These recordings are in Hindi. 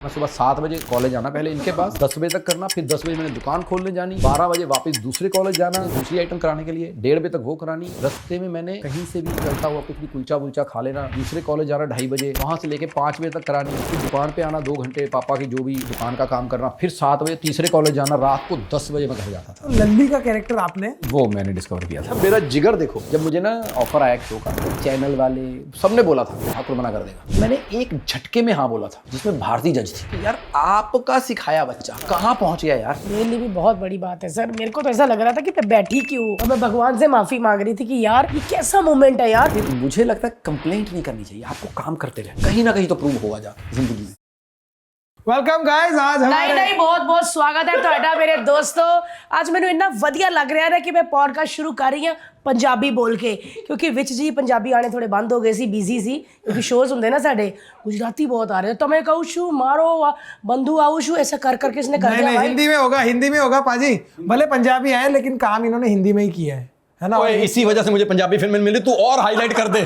मैं सुबह 7 बजे कॉलेज आना पहले इनके पास, 10 बजे तक करना, फिर 10 बजे मैंने दुकान खोलने जानी, 12 बजे वापस दूसरे कॉलेज जाना दूसरी आइटम कराने के लिए, 1:30 बजे तक वो करानी। रास्ते में मैंने कहीं से भी चलता हुआ कुछ भी कुलचा वुलचा खा लेना, दूसरे कॉलेज जाना 2:30 बजे, वहाँ से लेके 5 बजे तक करानी, फिर दुकान पे आना 2 घंटे पापा की जो भी दुकान का काम करना, फिर 7 बजे तीसरे कॉलेज जाना, रात को 10 बजे मैं घर जाता था। लल्ली का कैरेक्टर आपने वो मैंने डिस्कवर किया था। मेरा जिगर देखो, जब मुझे ना ऑफर आया शो का, चैनल वाले सबने बोला था ठाकुर मना कर देगा, मैंने एक झटके में हाँ बोला था, जिसमें भारतीय जज थी कि यार आपका सिखाया बच्चा कहाँ पहुंच गया यार। मेरे लिए भी बहुत बड़ी बात है सर। मेरे को तो ऐसा लग रहा था कि मैं बैठी क्यों, और मैं भगवान से माफी मांग रही थी कि यार ये कैसा मोमेंट है यार। मुझे लगता है कंप्लेंट नहीं करनी चाहिए, आपको काम करते रहे, कहीं ना कहीं तो प्रूव होगा जा जिंदगी में। वेलकम गाइस, आज नहीं नहीं, बहुत बहुत स्वागत है ਤੁਹਾਡਾ मेरे दोस्तों। आज ਮੈਨੂੰ ਇੰਨਾ ਵਧੀਆ ਲੱਗ ਰਿਹਾ ਹੈ ਕਿ मैं पॉडकास्ट शुरू कर रही ਹਾਂ ਪੰਜਾਬੀ बोल के, क्योंकि विच जी पंजाबी आने थोड़े बंद हो गए सी, बिजी सी, क्योंकि शोज होंगे ना साढ़े, गुजराती बहुत आ रहे हैं। तो मैं कहूँ शू मारो बंधु आओ शू, ऐसा कर करके इसने कर दिया। हिंदी में होगा पाजी, भले पंजाबी आए लेकिन काम इन्होंने हिंदी में ही किया है ना। इसी वजह से मुझे पंजाबी फिल्म मिली, तू और हाईलाइट कर दे।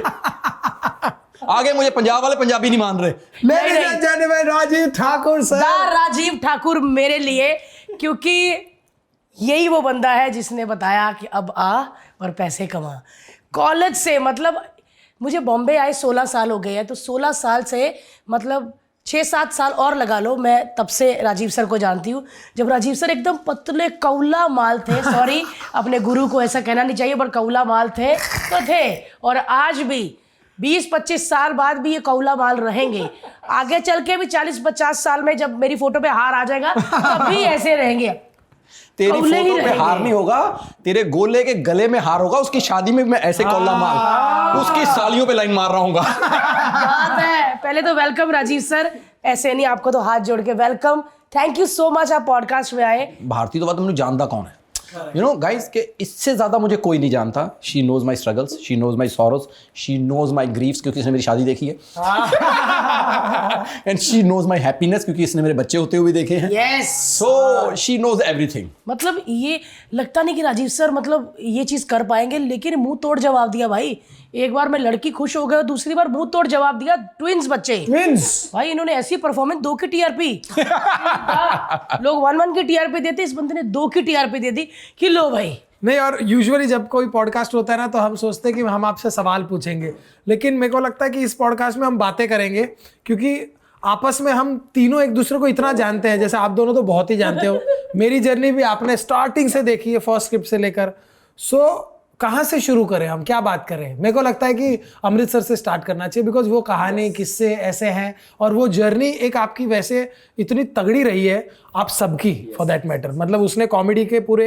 आगे मुझे पंजाब वाले पंजाबी नहीं मान रहे। राजीव ठाकुर सर, राजीव ठाकुर मेरे लिए, क्योंकि यही वो बंदा है जिसने बताया कि अब आ और पैसे कमा। कॉलेज से मतलब मुझे बॉम्बे आए 16 साल हो गए हैं, तो 16 साल से मतलब 6-7 साल और लगा लो, मैं तब से राजीव सर को जानती हूँ। जब राजीव सर एकदम पतले कौला माल थे, सॉरी अपने गुरु को ऐसा कहना नहीं चाहिए, पर कौला माल थे तो थे, और आज भी 20-25 साल बाद भी ये कौला माल रहेंगे। आगे चल के भी 40-50 साल में जब मेरी फोटो पे हार आ जाएगा तब भी ऐसे रहेंगे। तेरी फोटो पे हार नहीं होगा, तेरे गोले के गले में हार होगा। उसकी शादी में मैं ऐसे कौला माल उसकी सालियों पे लाइन मार रहा हूँ। बात है। पहले तो वेलकम राजीव सर, ऐसे नहीं, आपको तो हाथ जोड़ के welcome, thank you so much आप पॉडकास्ट में आए। भारती तो बात तुमने जानता कौन है, यू नो गाइस, के इससे ज्यादा मुझे कोई नहीं जानता। She knows my struggles, she knows my sorrows, she knows my griefs, क्योंकि इसने मेरी शादी देखी है, and she knows my happiness, क्योंकि इसने मेरे बच्चे होते हुए देखे हैं। Yes, so she knows everything. मतलब ये लगता नहीं कि राजीव सर मतलब ये चीज कर पाएंगे, लेकिन मुंह तोड़ जवाब दिया भाई। एक बार मैं लड़की खुश हो गया, दूसरी बार मुंह तोड़ जवाब दिया, ट्विंस बच्चे। भाई इन्होंने ऐसी परफॉर्मेंस, 2 की टीआरपी लोग 1-1 की टीआरपी देते, इस बंदे ने 2 की टीआरपी दे दी कि लो भाई। नहीं, और यूजुअली जब कोई पॉडकास्ट होता है ना, तो हम सोचते हैं कि हम आपसे सवाल पूछेंगे, लेकिन मेरे को लगता है कि इस पॉडकास्ट में हम बातें करेंगे, क्योंकि आपस में हम तीनों एक दूसरे को इतना जानते हैं। जैसे आप दोनों तो बहुत ही जानते हो, मेरी जर्नी भी आपने स्टार्टिंग से देखी है, फर्स्ट स्क्रिप्ट से लेकर। सो कहाँ से शुरू करें, हम क्या बात करें? मेरे को लगता है कि अमृतसर से स्टार्ट करना चाहिए, बिकॉज वो कहानी किस्से ऐसे हैं, और वो जर्नी एक आपकी वैसे इतनी तगड़ी रही है, आप सबकी फॉर दैट मैटर। मतलब उसने कॉमेडी के पूरे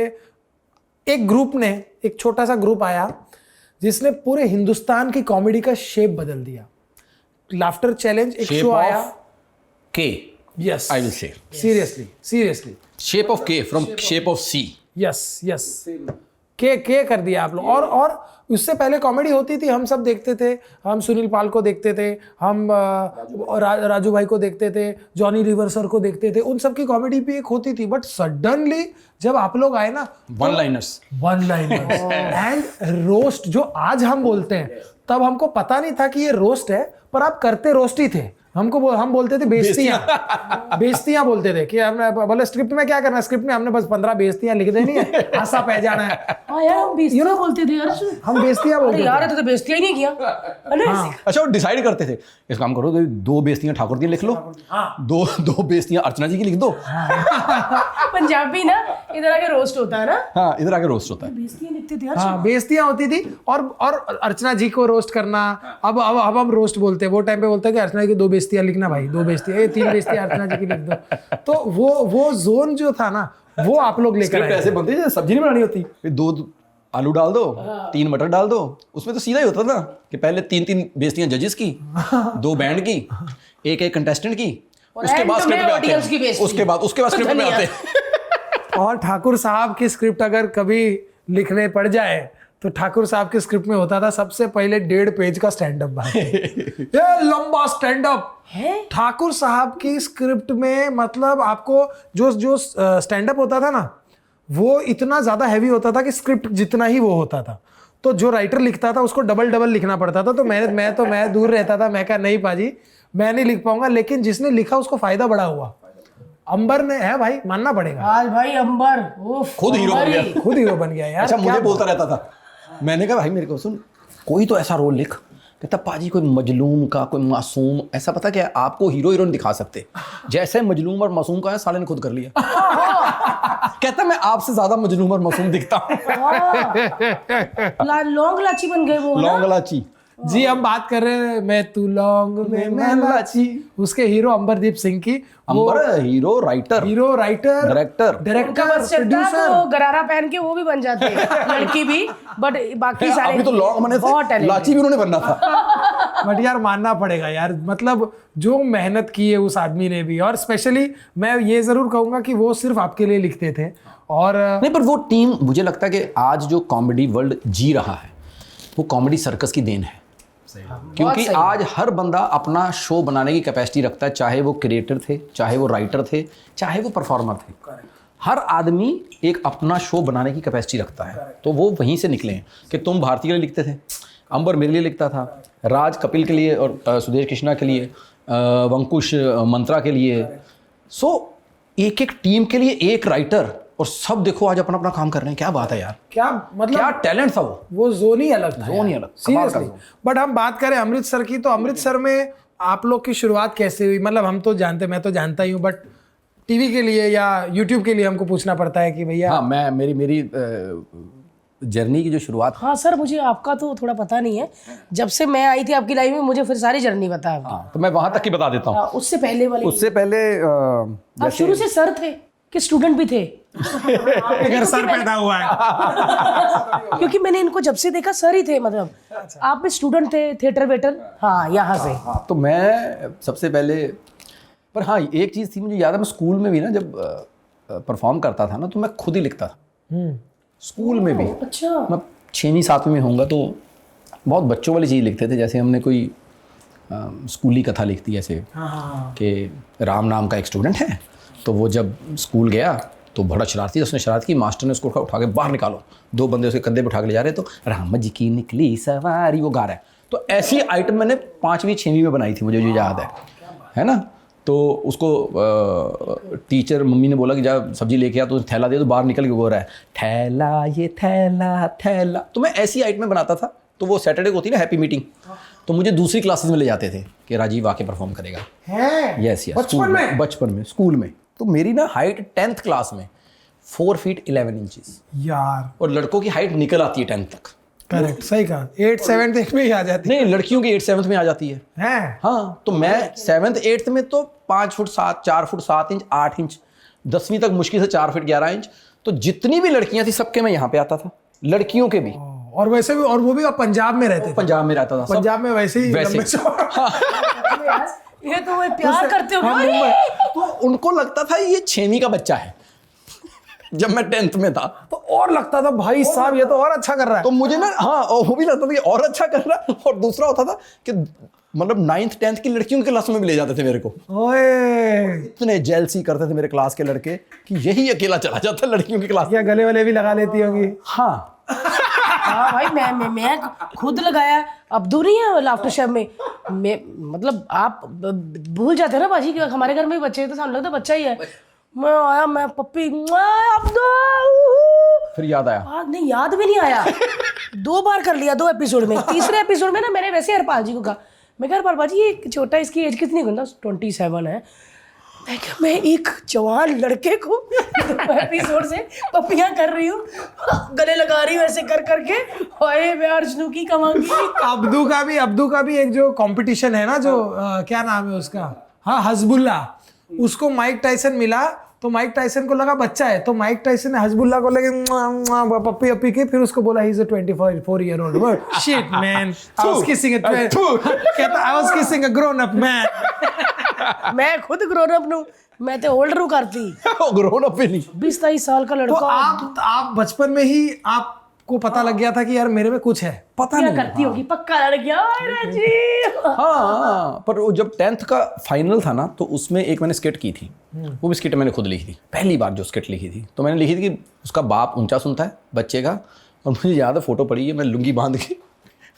एक ग्रुप ने, एक छोटा सा ग्रुप आया जिसने पूरे हिंदुस्तान की कॉमेडी का शेप बदल दिया। लाफ्टर चैलेंज एक शो आया, K, yes I will say seriously shape of K from shape of C. Yes के कर दिया आप लोग। और उससे पहले कॉमेडी होती थी, हम सब देखते थे, हम सुनील पाल को देखते थे, हम राजू भाई को देखते थे, जॉनी लीवर सर को देखते थे, उन सब की कॉमेडी भी एक होती थी। बट सडनली जब आप लोग आए ना, वन लाइनर्स एंड रोस्ट, जो आज हम बोलते हैं, तब हमको पता नहीं था कि ये रोस्ट है, पर आप करते रोस्ट ही थे। हम बोलते थे बेइज्जतियां बोलते थे कि हमने बोले स्क्रिप्ट में क्या करना है, स्क्रिप्ट में हमने बस 15 बेइज्जतियां लिख देनी है, हंसा पै जाना है। हाँ यार, हम बेइज्जतियां बोलते थे यार, हम बेइज्जतियां बोलते थे यार, तो बेइज्जतियां ही नहीं किया। हाँ। अच्छा, वो डिसाइड करते थे, इस काम करो, 2 बेइज्जतियां ठाकुर की लिख लो, 2 बेइज्जतियां अर्चना जी की लिख दो। पंजाबी ना इधर आके रोस्ट होता है ना, हाँ, इधर आके रोस्ट होता है। बेइज्जतियां लिखते थे यार। हाँ, बेइज्जतियां होती थी, और अर्चना जी को रोस्ट करना। अब हम रोस्ट बोलते हैं, वो टाइम पे बोलते हैं कि अर्चना जी की 2 बेइज्जतियां लिखना भाई, 2 बेइज्जतियां, 3 बेइज्जतियां अर्चना जी की लिख दो। तो वो जोन जो था ना, वो आप लोग लेकर आए। ऐसे बनते थे, सब्जी नहीं बनानी होती, फिर 2 आलू डाल दो, 3 मटर डाल दो। उसमें तो सीधा ही होता था कि पहले 3-3 बेइज्जतियां जजेस की, 2 बैंड की, 1-1 कंटेस्टेंट की, उसके बाद स्क्रिप्ट में आते हैं, उसके बाद स्क्रिप्ट में आते हैं। और ठाकुर साहब की स्क्रिप्ट अगर कभी लिखने पड़ जाए, तो ठाकुर साहब के स्क्रिप्ट में होता था सबसे पहले 1.5 पेज का स्टैंड अप भाई। ये लंबा स्टैंड अप है ठाकुर साहब की स्क्रिप्ट में। मतलब आपको जो स्टैंड अप होता था ना, वो इतना ज्यादा हैवी होता था कि स्क्रिप्ट जितना ही वो होता था। तो जो राइटर लिखता था उसको डबल लिखना पड़ता था। तो मैं दूर रहता था, मैं कहा नहीं पाजी, मैं नहीं लिख पाऊंगा, लेकिन जिसने लिखा उसको फायदा बड़ा हुआ। अंबर ने, है भाई, मानना पड़ेगा, आज भाई अंबर उफ, खुद हीरो बन अंबर गया। ही। खुद हीरो बन गया यार। अच्छा, क्या मुझे बोलता रहता था, मैंने कहा भाई मेरे को सुन, कोई तो ऐसा रोल लिख। कहता पाजी कोई मजलूम का, कोई मासूम, ऐसा पता क्या है, आपको हीरो हीरोइन दिखा सकते, जैसे मजलूम और मासूम का है साले ने खुद कर लिया। कहता मैं आपसे ज्यादा मजलूम और मासूम दिखता हूँ। लौंग लाची बन गए वो ना? लौंग लाची। जी, हम बात कर रहे हैं मैं तू लौंग में मैं लाची, उसके हीरो अंबरदीप सिंह की। Ambar hero, writer, hero, writer, director, उनका डायरेक्टर, बस चलता प्रोड्यूसर। तो गरारा पहन के वो भी बन जाते लड़की भी, बट बाकी सारे अभी तो लौंग बने बहुत थे, talented। लाची भी उन्होंने बनना था। बट यार मानना पड़ेगा यार, मतलब जो मेहनत की है उस आदमी ने भी, और स्पेशली मैं ये जरूर कहूंगा कि वो सिर्फ आपके लिए लिखते थे। और नहीं, पर वो टीम, मुझे लगता है कि आज जो कॉमेडी वर्ल्ड जी रहा है वो कॉमेडी सर्कस की देन है। क्योंकि सही। आज हर बंदा अपना शो बनाने की कैपेसिटी रखता है, चाहे वो क्रिएटर थे, चाहे वो राइटर थे, चाहे वो परफॉर्मर थे। हर आदमी एक अपना शो बनाने की कैपेसिटी रखता है। तो वो वहीं से निकले हैं कि तुम भारती के लिए लिखते थे, अंबर मेरे लिए लिखता था, राज कपिल के लिए और सुदेश कृष्णा के लिए, वंकुश मंत्रा के लिए। सो एक एक टीम के लिए एक राइटर, और सब देखो आज अपना अपना काम कर रहे हैं। क्या बात है यार, क्या मतलब, क्या टैलेंट था वो जोन ही अलग था, जोन ही अलग, कमाल का सीरियसली। जोन। बट हम बात करें अमृतसर की, तो अमृतसर में आप लोग की शुरुआत कैसे हुई? मतलब हम तो जानते, मैं तो जानता ही हूँ, बट टीवी के लिए या यूट्यूब के लिए हमको पूछना पड़ता है कि भैया। हाँ, मैं मेरी जर्नी की जो शुरुआत, हाँ सर, मुझे आपका तो थोड़ा पता नहीं है। जब से मैं आई थी आपकी लाइफ में, मुझे फिर सारी जर्नी पता है। हाँ, तो मैं वहां तक की बता देता हूँ। उससे पहले वाली, उससे पहले आप शुरू से सर थे कि स्टूडेंट भी थे? अगर सर पैदा हुआ है क्योंकि मैंने इनको जब से देखा सर ही थे, मतलब आप भी स्टूडेंट थे, थिएटर वेटर। हाँ, यहाँ से। हाँ, तो मैं सबसे पहले, पर हाँ एक चीज़ थी मुझे याद है, मैं स्कूल में भी ना जब परफॉर्म करता था ना, तो मैं खुद ही लिखता था स्कूल में भी। अच्छा। मैं 6वीं 7वीं में होऊंगा तो बहुत बच्चों वाली चीज़ लिखते थे। जैसे हमने कोई स्कूली कथा लिख दी, ऐसे कि राम नाम का एक स्टूडेंट है, तो वो जब स्कूल गया तो बड़ा शरारती, उसने शरारत की, मास्टर ने उसको उठा के बाहर निकालो, 2 बंदे उसके कंधे पे उठा के ले जा रहे, तो राम जी की निकली सवारी वो गा रहा है। तो ऐसी आइटम मैंने 5वीं 6वीं में बनाई थी, मुझे जो याद है ना। तो उसको टीचर मम्मी ने बोला कि जा सब्जी लेके आ, तो थैला दे, तो बाहर निकल के बोल रहा है थैला ये थैला थैला। तो मैं ऐसी आइटम बनाता था। तो वो सैटरडे को होती ना हैप्पी मीटिंग, तो मुझे दूसरी क्लासेस में ले जाते थे कि राजीव आके परफॉर्म करेगा। यस, बचपन में स्कूल में। तो मेरी ना हाइट 10th क्लास में 4 फीट 11 इंचेस यार, और लड़कों की हाइट निकल आती है 10th तक। करेक्ट, सही कहा। 8 7 में ही आ जाती नहीं, लड़कियों की 8 7th में आ जाती है। है। हाँ, तो मैं 7th 8th में तो 5 फुट 7, 4 फुट 7 इंच, 8 इंच, 10वीं तक मुश्किल से 4 फीट 11 इंच। तो जितनी भी लड़कियां थी सबके मैं यहाँ पे आता था, लड़कियों के भी। और वैसे भी, और वो भी आप पंजाब में रहते थे? पंजाब में रहता था सब। पंजाब में वैसे ही वैसे। लंबे चौड़े। ये तो वो प्यार करते हो हाँ, ना? मुंबई। तो उनको लगता था ये 6वीं का बच्चा है जब मैं 10th में था। तो और लगता था भाई साहब ये तो और अच्छा कर रहा है। तो मुझे ना, हाँ, और वो भी लगता था कि और अच्छा कर रहा है। और दूसरा होता था कि मतलब 9th 10th की लड़कियों के क्लास में भी ले जाते थे मेरे को। ओए, इतने जेलसी करते थे मेरे क्लास के लड़के कि यही अकेला चला जाता लड़कियों की क्लास। या गले वाले भी लगा लेती होंगी? हाँ, हाँ भाई, मैं खुद लगाया। अब्दू नहीं है लाफ्टर शेफ में, मैं मतलब आप भूल जाते हैं ना बाजी कि हमारे घर में भी बच्चे हैं, तो सामने लगता बच्चा ही है। मैं आया, मैं पप्पी अब्दू, फिर याद आया। नहीं याद भी नहीं आया। 2 बार कर लिया 2 एपिसोड में। तीसरे एपिसोड में ना मैंने वैसे हरपाल जी को कहा, मैं कहा हरपाल बाजी ये छोटा, इसकी एज कितनी है? 27 है। मैं क्या, मैं एक जवान लड़के को एपिसोड से पपियां कर रही हूँ, गले लगा रही हूँ ऐसे कर करके, ओए मैं अर्जुनू की कमांगी। अब्दू का भी एक जो कंपटीशन है ना, जो क्या नाम है उसका, हाँ, हजबुल्ला, उसको माइक टाइसन मिला। तो माइक टाइसन को लगा बच्चा है, तो माइक टाइसन ने हजबुल्ला को लगे पप्पी अपी के, फिर उसको बोला he is a 24-year-old। Shit man, I was kissing a grown up man. मैं खुद ग्रोन अप हूँ, मैं तो ओल्डर हूँ करती। ग्रोन अप भी नहीं। 20-23 साल का तो लड़का। आप बचपन में ही आपको पता लग गया था कि यार मेरे में कुछ है? पता क्या नहीं। करती होगी, पक्का लड़कियां। हाँ, पर वो जब 10th का फाइनल था ना, तो उसमें एक मैंने स्किट की थी। वो भी स्किट मैंने खुद लिखी थी, पहली बार जो स्किट लिखी थी। तो मैंने लिखी थी कि उसका बाप ऊंचा सुनता है बच्चे का, और मुझे याद है फोटो पड़ी है, मैं लुंगी बांध के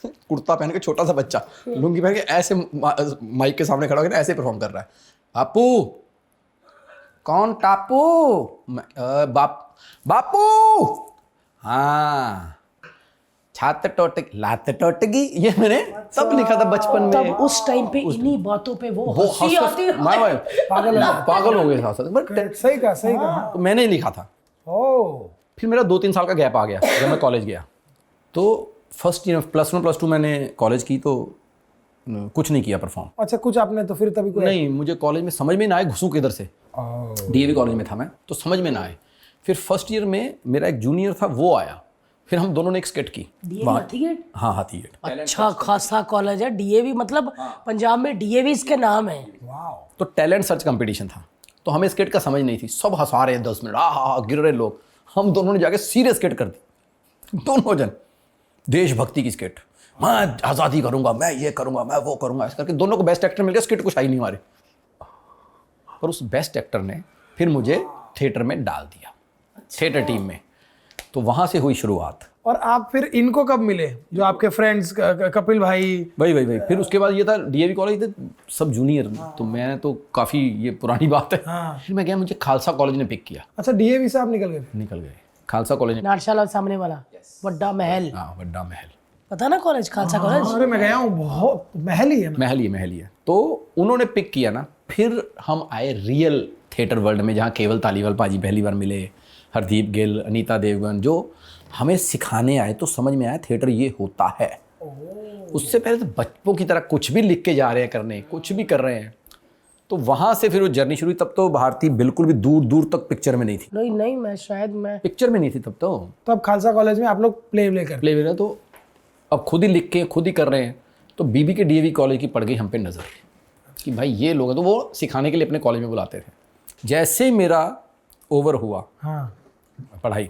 कुर्ता पहन के छोटा सा बच्चा लुंगी पहन के ऐसे माइक के सामने खड़ा होकर ऐसे परफॉर्म कर रहा है। बापू कौन टापू बापू हाँ छात टोट लात टोटगी, ये मैंने तब लिखा था बचपन में। तब उस टाइम पे इन्हीं बातों पे वो हंसी आती है। पागल हो गए था बट सही कहा। तो मैंने ही लिखा था। फिर मेरा 2-3 साल का गैप आ गया जब मैं कॉलेज गया। तो फर्स्ट ईयर +1 +2 मैंने कॉलेज की तो कुछ नहीं किया परफॉर्म। अच्छा कुछ आपने तो फिर तभी कोई नहीं, मुझे कॉलेज में समझ में ना आए घुसूं किधर से। डीएवी कॉलेज में था मैं, तो समझ में ना आए। फिर फर्स्ट ईयर में मेरा एक जूनियर था, वो आया, फिर हम दोनों ने एक स्किट की। हाथीगेट? हाँ हाथीगेट। अच्छा खासा कॉलेज है डीएवी, मतलब पंजाब में डीएवी इसके नाम है। तो टैलेंट सर्च कंपटीशन था, तो हमें स्किट का समझ नहीं थी। सब हंसा रहे हैं 10 मिनट, गिर रहे लोग। हम दोनों ने जाके सीरियस स्किट कर दी, दोनों जन। देशभक्ति की स्किट, मैं आज़ादी करूंगा, मैं ये करूंगा, मैं वो करूंगा, इस करके दोनों को बेस्ट एक्टर मिल गया। स्किट कुछ आई नहीं हमारे, पर उस बेस्ट एक्टर ने फिर मुझे थिएटर में डाल दिया, थिएटर टीम में। तो वहां से हुई शुरुआत। और आप फिर इनको कब मिले, जो आपके फ्रेंड्स कपिल भाई? वही फिर उसके बाद ये था डीएवी कॉलेज थे सब जूनियर, तो मैं तो काफ़ी, ये पुरानी बात है। फिर मैं गया, मुझे खालसा कॉलेज ने पिक किया। अच्छा डीएवी से आप निकल गए? खालसा कॉलेज ने। नाटशाला सामने वाला बड्डा महल। हाँ बड्डा महल, पता ना कॉलेज, खालसा कॉलेज। अरे मैं गया हूँ, बहुत महल ही है। महल ही है। तो उन्होंने पिक किया ना, फिर हम आए रियल थिएटर वर्ल्ड में, जहाँ केवल तालीवाल पाजी पहली बार मिले, हरदीप गिल, अनीता देवगन, जो हमें सिखाने आए। तो समझ में आया थिएटर ये होता है। उससे पहले तो बच्चों की तरह कुछ भी लिख के जा रहे हैं करने, कुछ भी कर रहे हैं। तो वहाँ से फिर वो जर्नी शुरू हुई। तब तो भारती बिल्कुल भी दूर दूर तक पिक्चर में नहीं थी। नहीं मैं पिक्चर में नहीं थी तब तो। तब खालसा कॉलेज में आप लोग प्ले कर तो अब खुद ही लिख के खुद ही कर रहे हैं। तो बीबी के डीएवी कॉलेज की पड़ गई हम पे नज़र कि भाई ये लोग हैं, तो वो सिखाने के लिए अपने कॉलेज में बुलाते थे। जैसे मेरा ओवर हुआ पढ़ाई,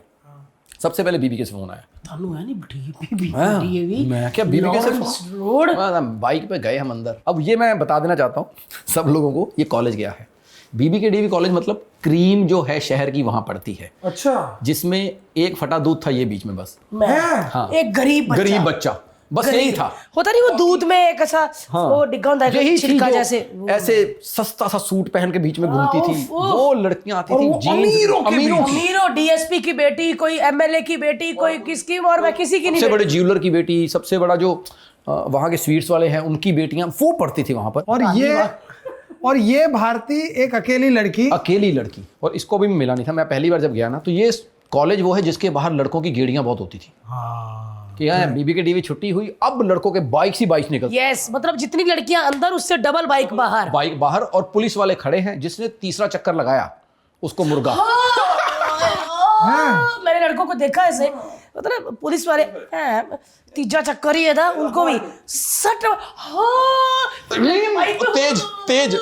सबसे पहले बीबी के से फोन आया। तानू है नहीं डीएवी, मैं क्या बीबी के से रोड बाइक पे गए हम अंदर। अब ये मैं बता देना चाहता हूँ सब लोगों को, ये कॉलेज गया है बीबी के डीएवी कॉलेज, मतलब क्रीम जो है शहर की वहां पड़ती है। अच्छा, जिसमें एक फटा दूध था ये बीच में, बस। हाँ। एक गरीब बच्चा बस यही था। होता नहीं वो दूध में एक ऐसा वो डिग्गा होता है, छिलका जैसे, ऐसे सस्ता सा सूट पहन के बीच में घूमती थी वो लड़कियां आती थी अमीरों, डीएसपी की बेटी, कोई एमएलए की बेटी, कोई किसकी, और मैं किसी की नहीं। सबसे बड़े ज्वेलर की बेटी, सबसे बड़ा जो वहाँ के स्वीट्स वाले हैं उनकी बेटियां वो पढ़ती थी वहां पर। और ये भारती एक अकेली लड़की, और इसको भी मिला नहीं था। मैं पहली बार जब गया ना, तो ये कॉलेज वो है जिसके बाहर लड़कों की गेड़ियां बहुत होती थी। कि यहाँ बीबी के डीवी छुट्टी हुई, अब लड़कों के बाइक ही बाइक निकल। यस, मतलब जितनी लड़कियां अंदर उससे डबल बाइक बाहर। और पुलिस वाले खड़े हैं, जिसने तीसरा चक्कर लगाया उसको मुर्गा। मैंने लड़कों को देखा ऐसे, मतलब पुलिस वाले तीजा चक्कर ही है था, उनको भी सट तेज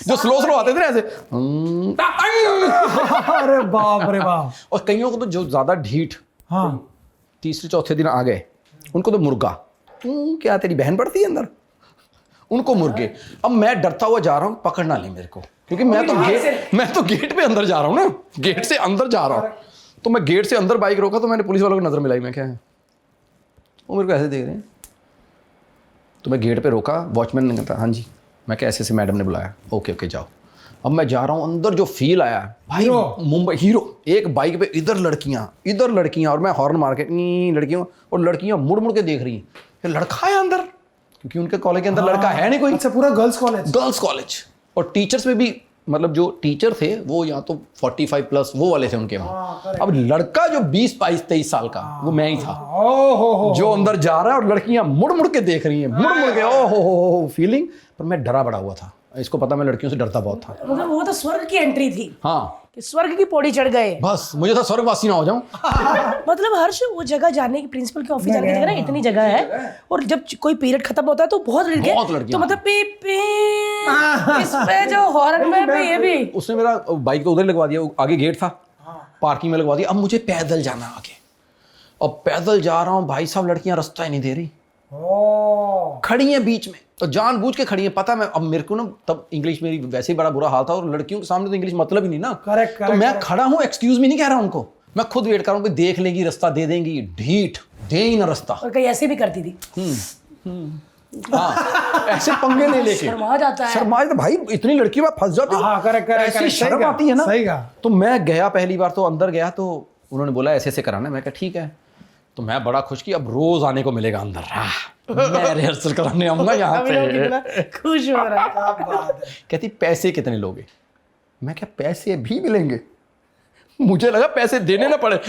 जो स्लो आते थे ना ऐसे। अरे बाप रे बाप। और कईयों को तो जो ज्यादा ढीठ, तीसरे चौथे दिन आ गए, उनको तो मुर्गा। क्या तेरी बहन पड़ती है अंदर, उनको मुर्गे। अब मैं डरता हुआ जा रहा हूँ, पकड़ना ले मेरे को, क्योंकि मैं तो गेट पे अंदर जा रहा हूँ ना, गेट से अंदर जा रहा हूँ। तो मैं गेट से अंदर बाइक रोका, तो मैंने पुलिस वालों को नजर मिलाई। मैं क्या है, वो मेरे को ऐसे देख रहे हैं। तो मैं गेट पे रोका, वॉचमैन ने कहा हाँ जी। मैं क्या, ऐसे मैडम ने बुलाया, ओके जाओ। अब मैं जा रहा हूँ अंदर, जो फील आया भाई, मुंबई हीरो। एक बाइक पे इधर लड़कियां और मैं हॉर्न मार के लड़कियों, और लड़कियां मुड़ मुड़ के देख रही हैं कि लड़का है अंदर, क्योंकि उनके कॉलेज के अंदर लड़का है नहीं कोई। अच्छा, पूरा गर्ल्स कॉलेज। और टीचर्स में भी, मतलब जो टीचर थे वो या तो 45+ वो वाले थे उनके वहाँ। अब लड़का जो 20-22-23 साल का, वो मैं ही था जो अंदर जा रहा है, और लड़कियां मुड़ मुड़ के देख रही हैं, मुड़ के। ओ फीलिंग। पर मैं डरा बड़ा हुआ था, इसको पता, मैं लड़कियों से डरता बहुत था। मतलब वो तो स्वर्ग की एंट्री थी। हाँ, कि स्वर्ग की पौड़ी चढ़ गए। बस मुझे था स्वर्गवासी ना हो जाऊं। मतलब हर्ष, वो जगह जाने की, प्रिंसिपल के ऑफिस जाने की जगह ना इतनी जगह है, और जब कोई पीरियड खत्म होता है तो बहुत लड़कियां, तो मतलब इस पे जो हॉर्न में भी ये भी। उसने मेरा बाइक तो उधर लगवा दिया, आगे गेट था, पार्किंग में लगवा दिया। अब मुझे पैदल जाना आगे, अब पैदल जा रहा हूँ भाई साहब, लड़कियां रास्ता ही नहीं दे रही, खड़ी हैं बीच में, तो जानबूझ के खड़ी हैं। पता मैं, अब मेरे को ना तब इंग्लिश मेरी वैसे ही बड़ा बुरा हाल था, और लड़कियों के सामने तो इंग्लिश मतलब ही नहीं ना। करेक्ट। तो मैं खड़ा हूँ, एक्सक्यूज मी नहीं कह रहा उनको, मैं खुद वेट कर रहा हूँ कि देख लेंगी, रास्ता दे देंगी। ढीठ दे ही ना रास्ता। और कहीं ऐसे भी करती थी, हाँ, ऐसे पंगे ले लेके शर्मा जाता है। शर्मा जाता भाई, इतनी लड़की में फंस जाती हाँ, correct, ऐसी सही शर्म कहा, आती है ना। सही कहा। तो मैं गया पहली बार, तो अंदर गया तो उन्होंने बोला ऐसे ऐसे कराना है। मैं कहा ठीक है। तो मैं बड़ा खुश कि अब रोज आने को मिलेगा अंदर। मैं रिहर्सल कराने आऊंगा यहाँ अभी लोग पे। कितना खुश हो रहा है। क्या बात है। कहती पैसे कितने लोगे? मैं क्या पैसे भी मिलेंगे? मुझे लगा पैसे देने ना पड़े।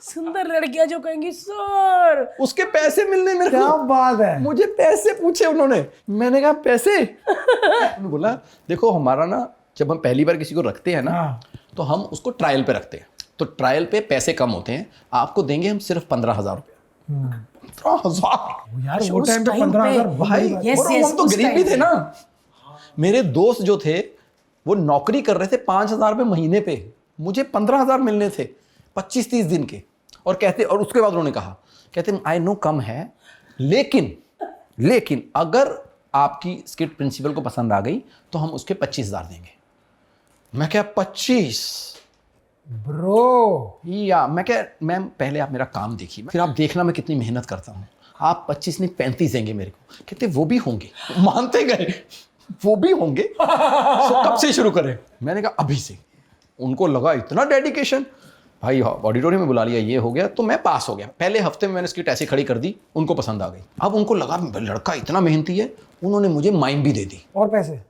सुंदर लड़कियां जो कहेंगी सर, उसके पैसे मिलने मेरे क्या को, बात है। मुझे पैसे पूछे उन्होंने। मैंने कहा पैसे? उन्होंने बोला देखो हमारा ना, जब हम पहली बार किसी को रखते हैं ना, हाँ। तो हम उसको ट्रायल पे रखते हैं। तो ट्रायल पे पैसे कम होते हैं, आपको देंगे हम सिर्फ 15,000 रुपये। 15,000 यार वो उस टाइम पे time 15,000 पे- भाई। Yes, और yes, हम तो उस गरीब भी time थे ना। मेरे दोस्त जो थे वो नौकरी कर रहे थे 5,000 रुपये महीने पे, मुझे 15,000 मिलने थे 25-30 दिन के। और कहते, और उसके बाद उन्होंने कहा, कहते आई नो कम है, लेकिन अगर आपकी स्किट प्रिंसिपल को पसंद आ गई तो हम उसके 25,000 देंगे। मैं क्या 25? ब्रो, या मैं क्या, मैम पहले आप मेरा काम देखिए, फिर आप देखना मैं कितनी मेहनत करता हूँ। आप 25 नहीं 35 देंगे मेरे को। कहते वो भी होंगे। मानते गए वो भी होंगे। तो कब से शुरू करें? मैंने कहा अभी से। उनको लगा इतना डेडिकेशन, भाई ऑडिटोरियम में बुला लिया, ये हो गया। तो मैं पास हो गया। पहले हफ्ते में मैंने स्किट ऐसे खड़ी कर दी, उनको पसंद आ गई। अब उनको लगा लड़का इतना मेहनती है, उन्होंने मुझे माइम भी दे दी। और पैसे?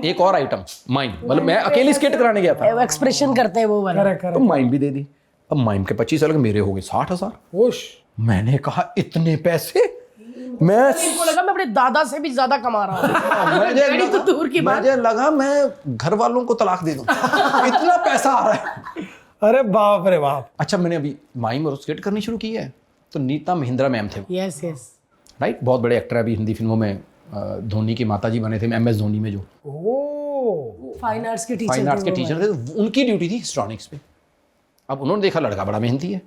एक और आइटम माइम, मतलब मैं अकेली स्किट कराने गया था, एक्सप्रेशन करते हैं वो वाला। करेक्ट तो करेक्ट। माइम भी दे दी। अब माइम के 25 अलग, मेरे हो गए 60,000। होश। मैंने कहा इतने पैसे? मैं इनको लगा मैं अपने दादा से भी ज्यादा कमा रहा हूँ। डैडी तो दूर की बात। मुझे लगा मैं घर वालों को तलाक दे दूं। इतना पैसा आ रहा है। अरे बाप रे बाप। अच्छा, मैंने अभी माइम और स्किट करनी शुरू की है। तो नीता महिंद्रा मैम थे, यस यस। राइट, बहुत बड़े एक्टर है, अभी हिंदी फिल्मों में धोनी की माताजी बने थे, MS धोनी में, जो ओ, फाइन आर्ट्स के टीचर फाइन आर्ट्स के टीचर थे। तो उनकी ड्यूटी थी हिस्ट्रॉनिक्स पे। अब उन्होंने देखा लड़का बड़ा मेहनती है,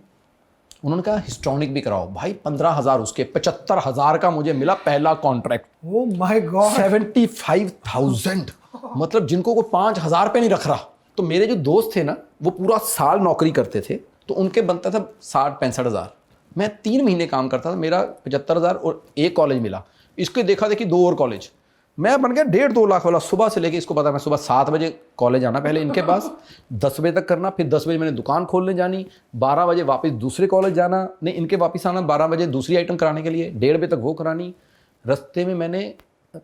उन्होंने कहा हिस्ट्रॉनिक भी कराओ। भाई 15,000 उसके, 75,000 का मुझे मिला पहला कॉन्ट्रैक्ट। Oh my God. 75,000, मतलब जिनको कोई 5,000 पे नहीं रख रहा। तो मेरे जो दोस्त थे ना, वो पूरा साल नौकरी करते थे, तो उनके बनता था 60-65,000। मैं 3 महीने काम करता था, मेरा 75,000 और एक कॉलेज मिला। इसके देखा देखी 2 और कॉलेज, मैं बन गया 1.5-2 लाख वाला। सुबह से लेके, इसको पता, मैं सुबह 7 बजे कॉलेज आना पहले इनके पास, 10 बजे तक करना, फिर 10 बजे मैंने दुकान खोलने जानी, 12 बजे वापस दूसरे कॉलेज जाना, नहीं इनके वापस आना 12 बजे दूसरी आइटम कराने के लिए, 1:30 बजे तक वो करानी। रास्ते में मैंने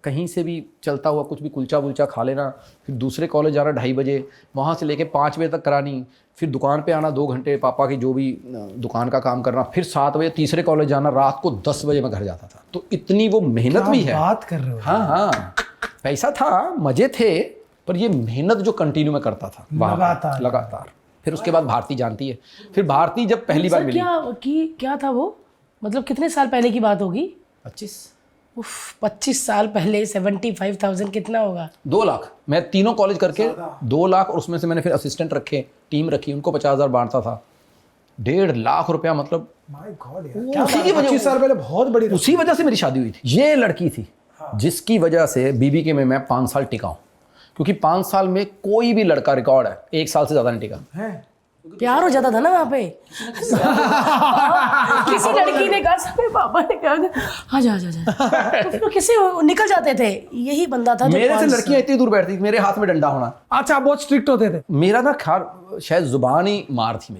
कहीं से भी चलता हुआ कुछ भी कुलचा वुलचा खा लेना, फिर दूसरे कॉलेज जाना 2:30 बजे, वहाँ से लेके 5 बजे तक करानी, फिर दुकान पे आना 2 घंटे, पापा की जो भी दुकान का काम करना, फिर 7 बजे तीसरे कॉलेज जाना, रात को 10 बजे मैं घर जाता था। तो इतनी वो मेहनत भी है। बात कर रहे हो। हाँ हाँ, पैसा था, मजे थे, पर ये मेहनत जो कंटिन्यू मैं करता था लगातार। लगातार। फिर उसके बाद भारती जानती है, फिर भारती जब पहली बार सर मिली, क्या था वो, मतलब कितने साल पहले की बात होगी? 25 उफ, 25 साल पहले 75,000 कितना होगा? 2 लाख। मैं तीनों कॉलेज करके 2 लाख, और उसमें से मैंने फिर असिस्टेंट रखे, टीम रखी, उनको 50,000 बांटता था। 1.5 लाख रुपया, मतलब माय गॉड यार, क्या उसी बात की है, वजह- 25 साल पहले बहुत बड़ी रकम। उसी वजह से मेरी शादी हुई थी। ये लड़की थी जिसकी वजह से BBK में मैं 5 साल टिका हूँ, क्योंकि 5 साल में कोई भी लड़का, रिकॉर्ड है 1 साल से ज़्यादा नहीं टिका। है। प्यार हो जाता था ना वहाँ पे। किसी लड़की ने कहा, मेरे पापा ने कहा आजा आजा आजा, तो फिर किसी निकल जाते थे। यही बंदा था जो मेरे से 5 लड़कियां इतनी दूर बैठती थी, मेरे हाथ में डंडा होना। अच्छा, आप बहुत स्ट्रिक्ट होते थे। मेरा ना ख्याल शायद जुबान ही मार थी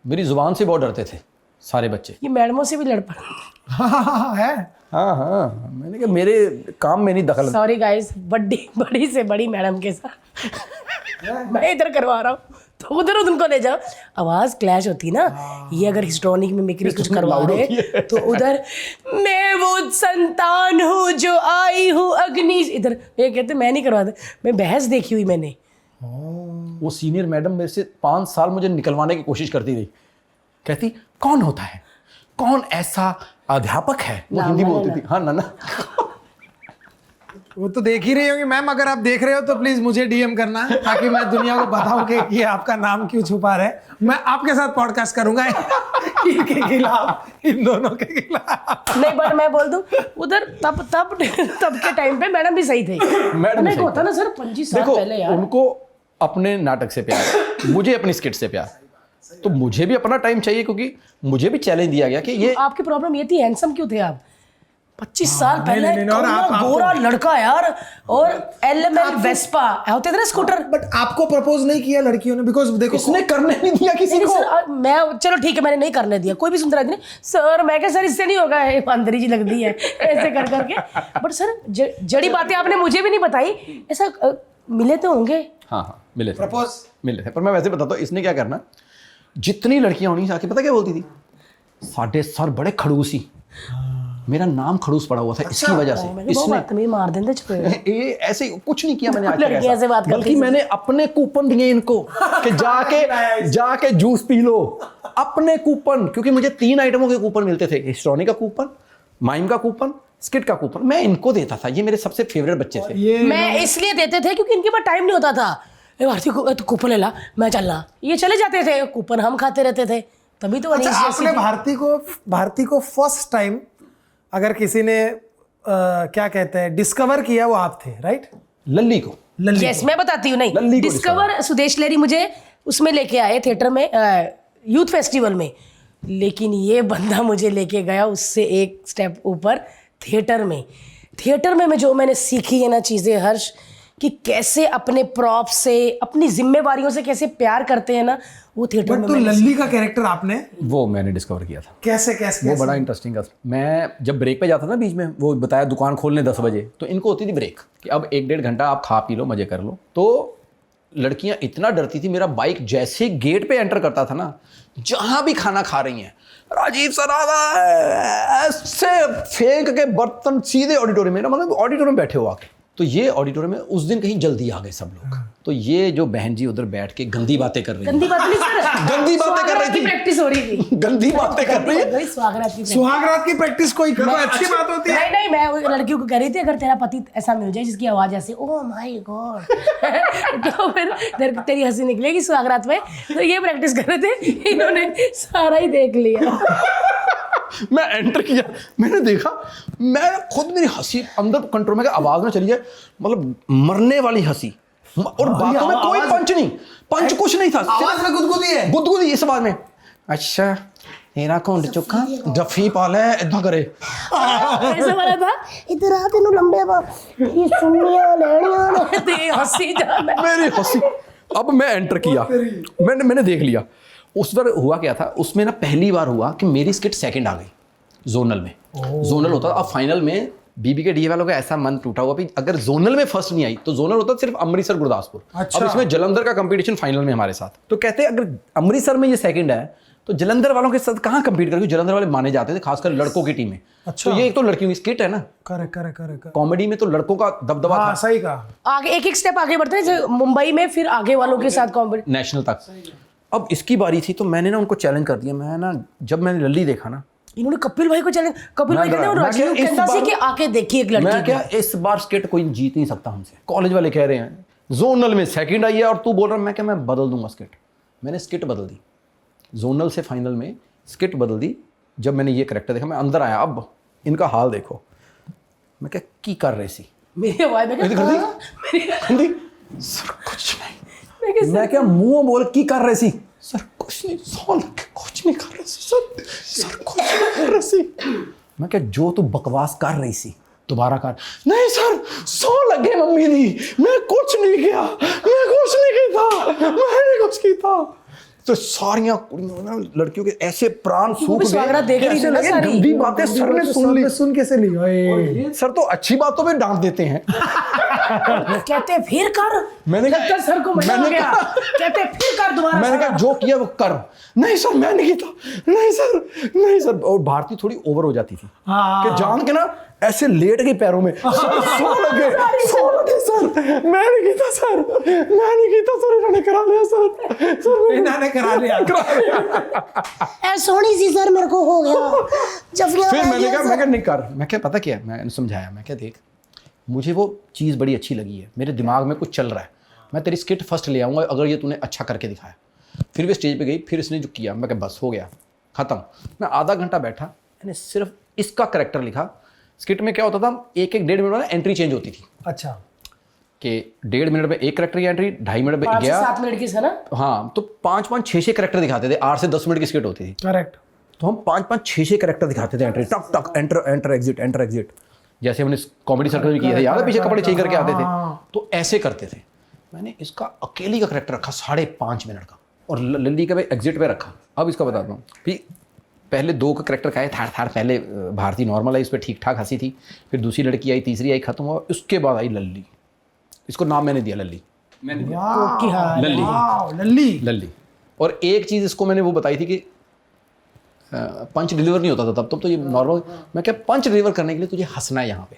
मेरी जुबान से बहुत डरते थे सारे बच्चे। ये मैडमों से भी लड़ पड़ा। है। हाँ हाँ, मैंने कहा मेरे काम में नहीं दखल। सॉरी गाइस, बड़ी से बड़ी मैडम के साथ मैं इधर करवा रहा हूँ, तो उधर उनको ले जाओ, आवाज क्लैश होती ना। ये अगर हिस्ट्रॉनिक में मिक्री कुछ करवा रहे तो उधर मैं वो संतान हूँ जो आई हूँ अग्नि, इधर ये कहते मैं नहीं करवाते। मैं बहस देखी हुई मैंने। वो सीनियर मैडम मेरे से 5 साल मुझे निकलवाने की कोशिश करती रही। कहती कौन होता है, कौन ऐसा अध्यापक है, वो हिंदी में बोलती थी। हाँ ना वो तो देख ही रही होंगी मैम। अगर आप देख रहे हो तो प्लीज मुझे DM करना, ताकि मैं दुनिया को बताऊं कि ये आपका नाम क्यों छुपा रहे। मैं आपके साथ पॉडकास्ट करूंगा इनके खिलाफ, इन दोनों के खिलाफ। नहीं, पर मैं बोल दूं उधर तब के टाइम पे मैडम भी सही थे। मैडम नहीं सही होता थे। ना सर, 25 साल देखो पहले यार। उनको अपने नाटक से प्यार, मुझे अपनी स्किट से प्यार। तो मुझे भी अपना टाइम चाहिए, क्योंकि मुझे भी चैलेंज दिया गया कि ये आपकी प्रॉब्लम ये थी, हैंडसम क्यों थे आप? 25 साल पहले नहीं, और कौन आप गोरा लड़का यार, और एलएमएल वेस्पा होते थे ना स्कूटर। बट आपको प्रपोज नहीं किया लड़कियों ने? बिकॉज देखो किसने करने नहीं दिया किसी को। सर मैं, चलो ठीक है, मैंने नहीं करने दिया, कोई भी सुंदर आदमी नहीं सर, मैं क्या सर इससे नहीं होगा, ईमानदारी जी लगती है ऐसे कर करके। बट सर जड़ी बातें आपने मुझे भी नहीं बताई, ऐसा मिले तो होंगे। हाँ मिले थे, प्रपोज मिले थे। पर मैं वैसे बताता हूँ, इसने क्या करना, जितनी लड़कियां होनी आके पता क्या बोलती थी, साढ़े सर बड़े खड़ूसी, मेरा नाम खड़ूस पड़ा हुआ था इसकी वजह से। इसने मार देंगे छुपे। ये ऐसे कुछ नहीं किया मैंने आज तक लड़कियां ऐसा। से बात करती बल्कि मैंने अपने कूपन दिए इनको कि जाके जूस पी लो, अपने कूपन। क्योंकि मुझे 3 आइटमों के कूपन मिलते थे, हिस्ट्रॉनी का कूपन, माइम का कूपन, स्किट का कूपन, मैं इनको देता था। ये मेरे सबसे फेवरेट बच्चे थे। मैं इसलिए देते थे क्योंकि इनके पास टाइम नहीं होता था। भारती को तो कूपन ले ला, मैं चलना, ये चले जाते थे, कूपन हम खाते रहते थे, तभी तो। अच्छा, आपने भारती को फर्स्ट टाइम अगर किसी ने क्या कहते हैं डिस्कवर किया, वो आप थे, राइट? लल्ली को। यस, मैं बताती हूँ। लल्ली नहीं, को डिस्कवर सुदेश लहरी मुझे उसमें लेके आए थिएटर में, यूथ फेस्टिवल में। लेकिन ये बंदा मुझे लेके गया उससे एक स्टेप ऊपर, थिएटर में जो मैंने सीखी है ना चीज़ें हर्ष, कि कैसे अपने प्रॉप से, अपनी जिम्मेवारियों से कैसे प्यार करते हैं ना, वो थिएटर में। तो लल्ली का कैरेक्टर आपने वो मैंने डिस्कवर किया था। कैसे वो बड़ा इंटरेस्टिंग था। मैं जब ब्रेक पे जाता था बीच में, वो बताया दुकान खोलने 10 बजे, तो इनको होती थी ब्रेक कि अब 1-1.5 घंटा आप खा पी लो, मजे कर लो। तो लड़कियां इतना डरती थी, मेरा बाइक जैसे गेट पे एंटर करता था ना, जहां भी खाना खा रही हैं, राजीव सर आ रहा है, ऐसे फेंक के बर्तन सीधे ऑडिटोरियम में, मतलब ऑडिटोरियम बैठे हो आके। तो ये ऑडिटोरियम में उस दिन कहीं जल्दी आ गए सब लोग। तो ये जो बहन जी उधर बैठ के गंदी बातें कर रही थी, गंदी बात नहीं सर, गंदी बातें कर रही थी, प्रैक्टिस हो रही थी, गंदी बातें कर रही है। सुहागरात की प्रैक्टिस कोई अच्छी बात होती है? नहीं, मैं उस लड़कियों को कह रही थी, अगर तेरा पति ऐसा मिल जाए जिसकी आवाज ऐसे, ओह माय गॉड, तो फिर तेरी हंसी निकलेगी सुहागरात में। तो ये प्रैक्टिस कर रहे थे, इन्होंने सारा ही देख लिया। मैं एंटर किया, मैंने देखा, मैं खुद, मेरी हंसी अंदर कंट्रोल में, आवाज में चली जाए, मतलब मरने वाली हंसी, और बातों में कोई पंच कुछ नहीं था, आवाज में गुदगुदी इस आवाज में। अच्छा तेरा कौन चुका जफी पाले इतना करे, ऐसा वाला था, इधर आ तेनू लंबे बा ये सुनिया लेनिया ते हंसी जाना, मेरी हंसी। अब मैं एंटर किया, मैंने देख लिया। उस बार हुआ क्या था, उसमें ना पहली बार हुआ कि मेरी स्किट सेकंड आ गई जोनल में। जोनल होता था, अब फाइनल में बीबी के डीए वालों का ऐसा मन टूटा हुआ कि अगर जोनल में फर्स्ट नहीं आई तो जोनल होता सिर्फ अमृतसर गुरदासपुर। अच्छा। अब इसमें जलंधर का कंपटीशन फाइनल में हमारे साथ। तो कहते हैं अगर अमृतसर में ये सेकंड है तो जलंधर वालों के साथ कहाँ कंपीट करेंगे, जलंधर वाले माने जाते थे खासकर लड़कों की टीम में। अच्छा। तो ये एक तो लड़कियों की स्किट है ना, करे कॉमेडी में तो लड़कों का दबदबा था, सही कहा। आगे एक स्टेप आगे बढ़ते हैं, मुंबई में फिर आगे वालों के साथ कॉम्पिटिशन नेशनल तक। अब इसकी बारी थी, तो मैंने ना उनको चैलेंज कर दिया। मैं ना जब मैंने लल्ली देखा ना, इन्होंने कपिल भाई को चैलेंज, कपिल भाई कहते हैं राजीव कहता सी कि आके देखिए एक लड़की। मैं क्या इस बार स्किट कोई जीत नहीं सकता हमसे। कॉलेज वाले कह रहे हैं जोनल में सेकंड आई है और तू बोल रहा है, मैं क्या मैं बदल दूंगा स्किट। मैंने स्किट बदल दी, जोनल से फाइनल में स्किट बदल दी। जब मैंने ये करेक्टर देखा, मैं अंदर आया, अब इनका हाल देखो। मैं क्या की कर रही सी, मेरी आवाज में सर कुछ नहीं, मैं क्या मुंह बोल की कर रही सी, सर कुछ नहीं, कुछ नहीं कर रही सी सर कुछ नहीं कर रही सी। मैं क्या जो तू बकवास कर रही सी दोबारा कर। नहीं सर 100 लगे मम्मी दी, मैं कुछ नहीं किया, मैंने कुछ किया। तो सारियां कुड़ियों ना, लड़कियों के ऐसे प्राण सूख गए, ऐसे लगे गंदी बातें सर ने सुन ली। सुन कैसे ली? सर तो अच्छी बातों पे डांट देते हैं। कहते फिर कर, मैंने कहा सर को मजा आ गया, कहते फिर कर दोबारा। मैंने कहा जो किया वो कर। नहीं सर मैं नहीं किया, नहीं सर। और भारती थोड़ी ओवर हो जाती थी कि जान के ना ऐसे लेट गई पैरों में, सो लगे सर, मैं नहीं किया सर, इन्होंने करा लिया सर, इन्होंने करा लिया। सोनी सी सर मेरे को हो गया जब। फिर मैंने कहा नहीं कर। मैं क्या पता क्या, मैंने समझाया, मैं क्या देख मुझे वो चीज़ बड़ी अच्छी लगी है, मेरे दिमाग में कुछ चल रहा है, मैं तेरी स्किट फर्स्ट ले आऊँगा अगर ये तूने अच्छा करके दिखाया। फिर भी स्टेज पे गई, फिर इसने जो किया, मैं क्या बस हो गया ख़त्म। मैं आधा घंटा बैठा, मैंने सिर्फ इसका करैक्टर लिखा। स्किट में क्या होता था, 1-1 1.5 मिनट में एंट्री चेंज होती थी। अच्छा। कि 1.5 मिनट में एक करेक्टर की एंट्री, 2.5 मिनट में 5 से गया। 7 मिनट की है ना। हाँ, तो 5-5, 6-6 करेक्टर दिखाते थे। 8 से 10 मिनट की स्किट होती थी, करेक्ट। तो हम 5-5, 6-6 करेक्टर दिखाते थे एंट्री, टक टक, enter enter exit, enter exit. जैसे हमने कॉमेडी सर्कल में किया था, याद है, पीछे कपड़े चेंज करके आते थे, तो ऐसे करते थे। मैंने इसका अकेली का करेक्टर रखा 5.5 मिनट का, और लल्ली का भी एग्जिट पे रखा। अब इसका बताता हूँ, फिर पहले 2 का करेक्टर का है, थाड़ पहले भारती नॉर्मल आई, उस पर ठीक ठाक हंसी थी, फिर दूसरी लड़की आई, तीसरी आई, खत्म हुआ, उसके बाद आई लल्ली। इसको नाम मैंने दिया लल्ली, कि हाँ लल्ली, लल्ली। लल्ली। और एक चीज़ इसको मैंने वो बताई थी कि पंच डिलीवर नहीं होता था तब तो ये नॉर्मल, मैं क्या, पंच डिलीवर करने के लिए तुझे हंसना है यहाँ पे,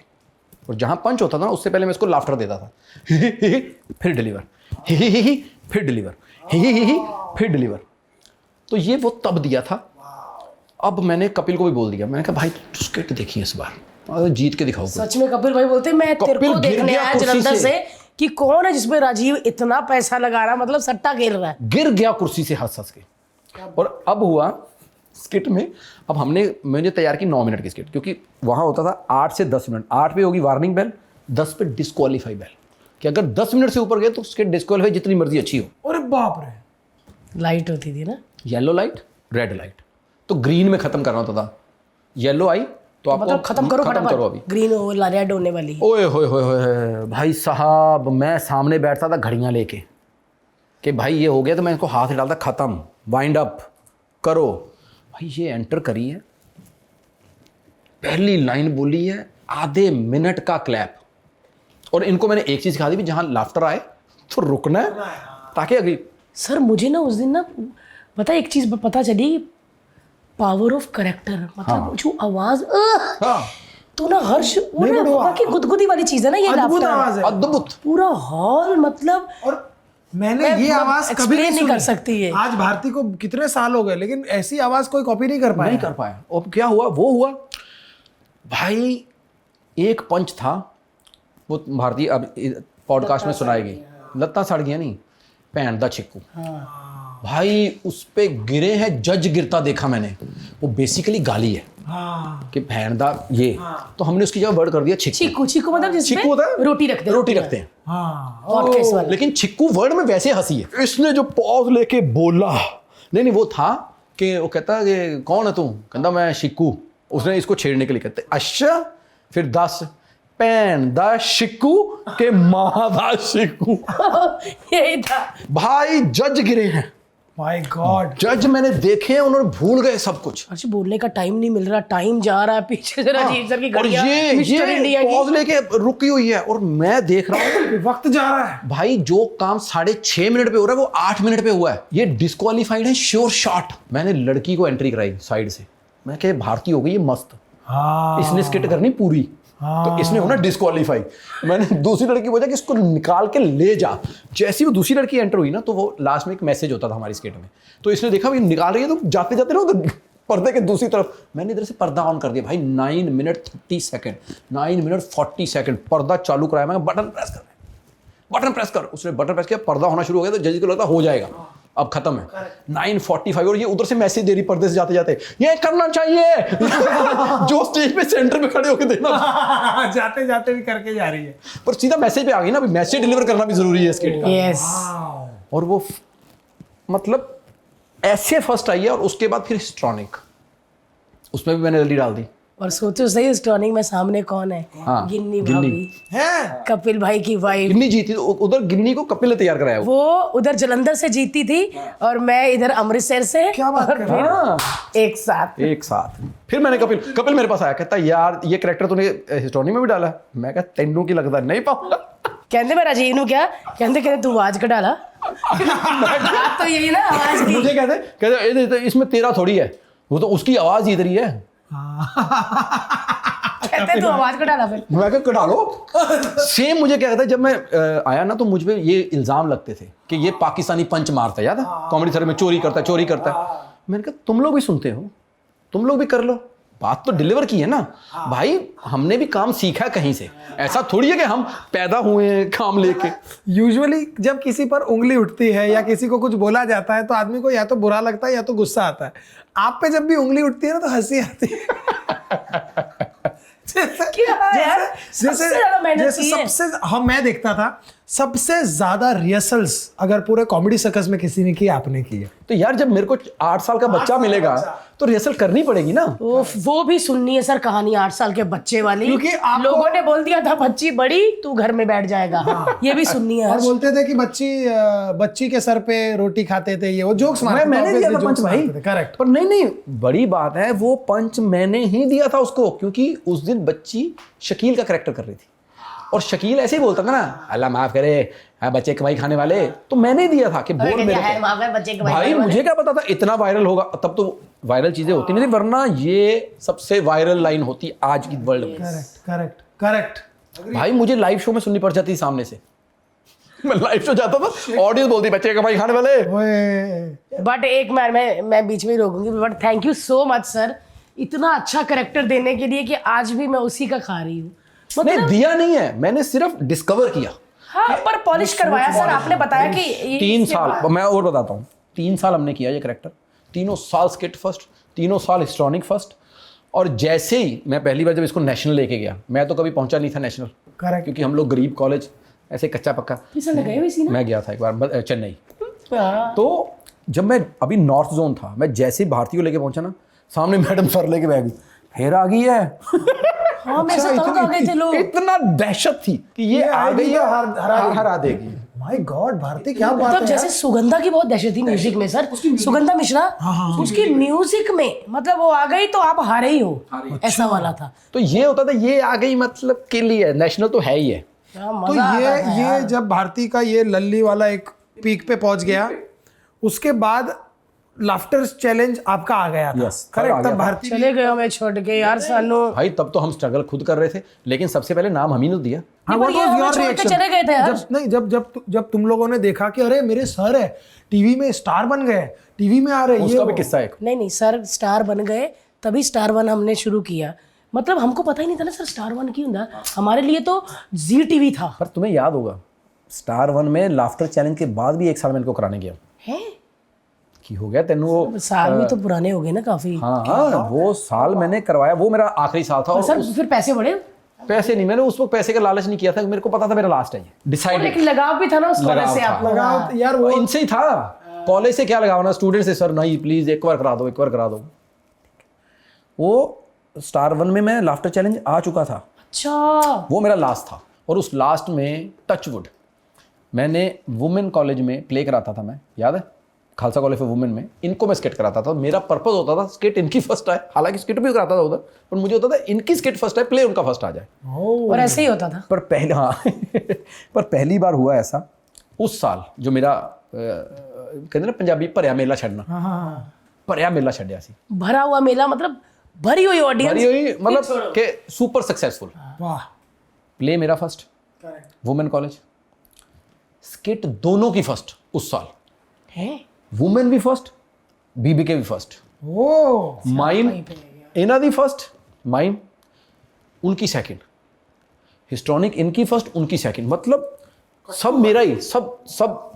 और जहाँ पंच होता था ना उससे पहले मैं इसको लाफ्टर देता था। फिर डिलीवर, फिर डिलीवर, फिर डिलीवर। तो ये वो तब दिया था। अब मैंने कपिल को भी बोल दिया, मैंने कहा भाई तू स्किट देखिए इस बार, जीत के दिखाओ। सच में कपिल भाई बोलते मैं तेरे कपिल को गिर देखने गया आया कुर्सी जलंधर से। से कि कौन है जिसपे राजीव इतना पैसा लगा रहा, मतलब सट्टा खेल रहा है। गिर गया कुर्सी से हंस हंस के। और अब हुआ स्किट में, अब मैंने तैयार की 9 मिनट की स्किट, क्योंकि वहाँ होता था 8 से 10 मिनट। 8 पे होगी वार्निंग बेल, 10 पे डिस्क्वालीफाई बेल, कि अगर 10 मिनट से ऊपर गए तो स्किट डिस्क्वालीफाई, जितनी मर्जी अच्छी हो। अरे बाप रे। लाइट होती थी ना, येलो लाइट, रेड लाइट, तो ग्रीन में खत्म करना होता था। येलो आई तो आपको मतलब खत्म करो अभी। फटाफट, ग्रीन रेड होने वाली है। ओए होए होए होए भाई साहब, मैं सामने बैठता था घड़ियां लेके कि भाई ये हो गया, तो मैं इसको हाथ डालता, खत्म, वाइंड अप करो। भाई ये एंटर करी है, पहली लाइन बोली है, आधे मिनट का क्लैप। और इनको मैंने एक चीज सिखा दी, जहां लाफ्टर आए तो रुकना है, ताकि अगली। सर मुझे ना उस दिन ना पता एक चीज पता चली, पावर ऑफ करेक्टर, मतलब जो आवाज हाँ, तो ना हर्ष, वो ना बाकी गुदगुदी वाली चीज है ना, ये अद्भुत laughter। आवाज है। अद्भुत। पूरा हॉल, मतलब और मैंने मैं ये आवाज कभी explain नहीं सुनी। कर सकती है। आज भारती को कितने साल हो गए, लेकिन ऐसी आवाज कोई कॉपी नहीं कर पाया। नहीं कर पाया। और क्या हुआ, वो हुआ भाई, एक पंच था, वो भारतीय अब पॉडकास्ट में सुनाएगी, लत्ता सड़ गया नहीं, भैन दा चिक्कू। भाई उस पे गिरे हैं, जज गिरता देखा मैंने। वो बेसिकली गाली है कि भैन दा ये, तो हमने उसकी जगह वर्ड कर दिया छिक्कू। चीकू, चीकू मतलब जिसमें छिक्कू होता है, रोटी रखते हैं, रोटी रखते हैं। पॉडकास्ट वाला। लेकिन छिक्कू वर्ड में वैसे हंसी है। इसने जो पॉज लेके बोला, नहीं वो था कि वो कहता कि कौन है तू, कहता मैं शिक्कू। उसने इसको छेड़ने के लिए कहते, अच्छा फिर 10 भैन दा शिक्कू के मां दा शिक्कू। यही था भाई जज गिरे हैं, माय गॉड। जज मैंने देखे हैं, उन्होंने भूल गए सब कुछ। अच्छा, बोलने का टाइम नहीं मिल रहा, टाइम जा रहा है पीछे से राजीव सर की और घड़ियां, मिस्टर इंडिया ये की। पॉज लेके रुकी हुई है, और मैं देख रहा हूँ वक्त जा रहा है। भाई जो काम 6.5 मिनट पे हो रहा है वो 8 मिनट पे हुआ है। ये डिस्क्वालीफाइड है, श्योर शॉट। मैंने लड़की को एंट्री कराई साइड से, मैं कह भारती हो गई ये मस्त, इसने स्किट करनी पूरी, तो इसने होना डिस्क्वालीफाई। मैंने दूसरी लड़की बोला कि इसको निकाल के ले जा। जैसी वो दूसरी लड़की एंटर हुई ना, तो वो लास्ट में एक मैसेज होता था हमारी स्किट में, तो इसने देखा भाई निकाल रही है, तो जाते जाते ना उधर पर्दे के दूसरी तरफ, मैंने इधर से पर्दा ऑन कर दिया भाई। 9 मिनट 30 सेकंड, 9 मिनट 40 सेकंड पर्दा चालू कराया। मैं बटन प्रेस कर, बटन प्रेस कर। उसने बटन प्रेस किया, पर्दा होना शुरू हो गया, तो जज को लगता हो जाएगा, अब खत्म है। 9:45 और ये उधर से मैसेज दे रही पर्दे से जाते जाते, ये करना चाहिए जो स्टेज पे सेंटर में खड़े होकर देना। जाते जाते भी करके जा रही है। पर सीधा मैसेज पे आ गई ना, मैसेज डिलीवर करना भी जरूरी है स्किट का। यस, और वो मतलब ऐसे फर्स्ट आई है, और उसके बाद फिर हिस्ट्रॉनिक, उसमें भी मैंने लल्ली डाल दी। और सोचो सही, स्टॉनिंग में सामने कौन है? हाँ, गिन्नी गिन्नी। भाभी, है कपिल भाई की वाइफ। गिन्नी जीती, तो उधर गिन्नी को कपिल ने तैयार कराया। वो वो उधर जलंधर से जीती थी और मैं इधर अमृतसर से। क्या बात कर रहे हो? हाँ, एक साथ। एक साथ। फिर मैंने कपिल मेरे पास आया, कहता यार ये कैरेक्टर तूने हिस्टोरी में भी डाला। मैं कहा तेनू की लगता नहीं पाऊंगा। कहते मैं राजीव नू क्या कहते तू आवाज का डाला। बात तो यही ना, आवाज की। मुझे कहते इसमें तेरा थोड़ी है, वो तो उसकी आवाज ही इधर ही है। कहते तू आवाज का डाला फिर। मैं कहा कटा लो। सेम मुझे क्या कहता है, जब मैं आया ना, तो मुझ पे ये इल्जाम लगते थे कि ये पाकिस्तानी पंच मारता है, याद है कॉमेडी सर में चोरी करता है। मैंने कहा तुम लोग भी सुनते हो, तुम लोग भी कर लो, बात तो डिलीवर की है ना भाई। हमने भी काम सीखा कहीं से, ऐसा थोड़ी है कि हम पैदा हुए हैं काम लेके। यूजुअली जब किसी पर उंगली उठती है या किसी को कुछ बोला जाता है, तो आदमी को या तो बुरा लगता है या तो गुस्सा आता है। आप पे जब भी उंगली उठती है ना, तो हंसी आती है। क्या है यार, सबसे ज्यादा मेहनत की है। मैं देखता था सबसे ज्यादा रिहर्सल्स अगर पूरे कॉमेडी सर्कस में किसी ने की, आपने की है। तो यार जब मेरे को 8 साल का बच्चा मिलेगा तो रिहर्सल करनी पड़ेगी ना। वो भी सुननी है सर कहानी 8 साल के बच्चे वाली, क्योंकि आपको- लोगों ने बोल दिया था बच्ची बड़ी तू घर में बैठ जाएगा, ये भी सुननी है। और बोलते थे कि बच्ची के सर पे रोटी खाते थे, ये वो जोक्स मारते थे, मैंने दिया था obviously पंच jokes भाई, मारते थे, करेक्ट। पर नहीं बड़ी बात है वो पंच मैंने ही दिया था उसको, क्योंकि उस दिन बच्ची शकील का कैरेक्टर कर रही थी और शकील ऐसे ही बोलता था ना, अल्लाह माफ करे हाँ बच्चे कमाई खाने वाले, तो मैंने दिया था कि बोल मेरे को। भाई मुझे क्या पता था इतना वायरल होगा, तब तो वायरल चीजें होती नहीं थी, वरना ये सबसे वायरल लाइन होती आज की वर्ल्ड में। करेक्ट। भाई मुझे लाइव शो में सुननी पड़ जाती सामने से। मैं लाइव शो जाता था, ऑडियंस बोलती बच्चे कमाई खाने वाले। बट एक मैं बीच में ही रोकूंगी, but thank you so much sir इतना अच्छा करेक्टर देने के लिए कि आज भी मैं उसी का खा रही हूँ। नहीं दिया नहीं है, मैंने सिर्फ डिस्कवर किया। हाँ पर पॉलिश करवाया सर, आपने बताया कि 3 साल, मैं और बताता हूँ, 3 साल हमने किया ये करेक्टर, 3 साल स्किट फर्स्ट, 3 साल हिस्ट्रॉनिक फर्स्ट, और जैसे ही मैं पहली बार जब इसको नेशनल लेके गया, मैं तो कभी पहुंचा नहीं था नेशनल, करेक्ट, क्योंकि हम लोग गरीब कॉलेज ऐसे कच्चा पक्का। मैं गया था एक बार चेन्नई, तो जब मैं अभी नॉर्थ जोन था, मैं जैसे ही भारतीय लेके पहुंचा ना, सामने मैडम सर लेके बैठ गई, फिर आ गई है। हाँ मैं सब आ गए थे लोग, इतना दहशत थी कि ये आ गई है, हरा देगी। माय गॉड भारती क्या बात मतलब है। जैसे सुगंधा की बहुत दहशत थी म्यूजिक में सर, सुगंधा मिश्रा, उसकी म्यूजिक में मतलब वो आ गई तो आप हारे ही हो, ऐसा वाला था। तो ये होता था, ये आ गई मतलब के लिए नेशनल तो है ही है। तो ये जब भारती का ये लल्ली वाला एक पीक पे पहुंच गया, उसके बाद लाफ्टर चैलेंज आपका आ गया था। Yes, करेक्ट, आ गया तब था। भारती चले गए मैं छोड़ के यार सानू। भाई तब तो हम स्ट्रगल खुद कर रहे थे, लेकिन सबसे पहले नाम हम ही ने दिया। हाँ, पर ये हमें छोड़ के चले गए थे यार। जब तुम लोगों ने देखा कि अरे मेरे सर है टीवी में स्टार बन गए, टीवी में आ रहे, उसका भी किस्सा है। नहीं सर स्टार बन गए तभी स्टार वन हमने शुरू किया, मतलब हमको पता ही नहीं था ना सर स्टार वन की ਹੁੰਦਾ, हमारे लिए तो जी टीवी था। पर तुम्हें याद होगा स्टार 1 में लाफ्टर चैलेंज के बाद भी 1 साल में इनको कराने गया है कि हो गया तेनू वो। साल भी तो पुराने हो गए ना काफी। हाँ वो साल मैंने करवाया, वो मेरा आखिरी साल था। और सर फिर पैसे बढ़े? पैसे नहीं, मैंने उस वक्त पैसे का लालच नहीं किया था, मेरे को पता था मेरा लास्ट है ये डिसाइड। लेकिन लगाव भी था ना उस कॉलेज से आप लगाओ यार, वो इनसे ही था, कॉलेज से क्या लगाना, स्टूडेंट से सर नहीं प्लीज एक बार करा दो, एक बार करा दो। वो स्टार 1 में मैं लाफ्टर चैलेंज आ चुका था। अच्छा वो मेरा लास्ट था, और उस लास्ट में टचवुड मैंने वुमेन कॉलेज में प्ले कराता था, मैं याद है खालसा कॉलेज फॉर वुमेन में इनको मैं स्किट कराता था। मेरा पर्पस होता था स्किट इनकी फर्स्ट आए, हालांकि स्किट भी कराता था उधर, पर मुझे होता था इनकी स्किट फर्स्ट आए, प्ले उनका फर्स्ट आ जाए। और ऐसे ही होता था। पर पहले हाँ पर पहली बार हुआ ऐसा उस साल, जो मेरा कहते ना पंजाबी भरिया मेला छड़ना, भरिया मेला छड़िया सी, भरा हुआ मेला मतलब भरी हुई ऑडियंस, भरी हुई मतलब के सुपर सक्सेसफुल। वाह, प्ले मेरा फर्स्ट, वुमेन कॉलेज, स्किट दोनों की फर्स्ट उस साल, है वुमेन भी फर्स्ट, बीबीके भी फर्स्ट, ओ माइम इना दी फर्स्ट, माइम उनकी सेकंड, हिस्ट्रॉनिक इनकी फर्स्ट उनकी सेकंड, मतलब सब मेरा ही, सब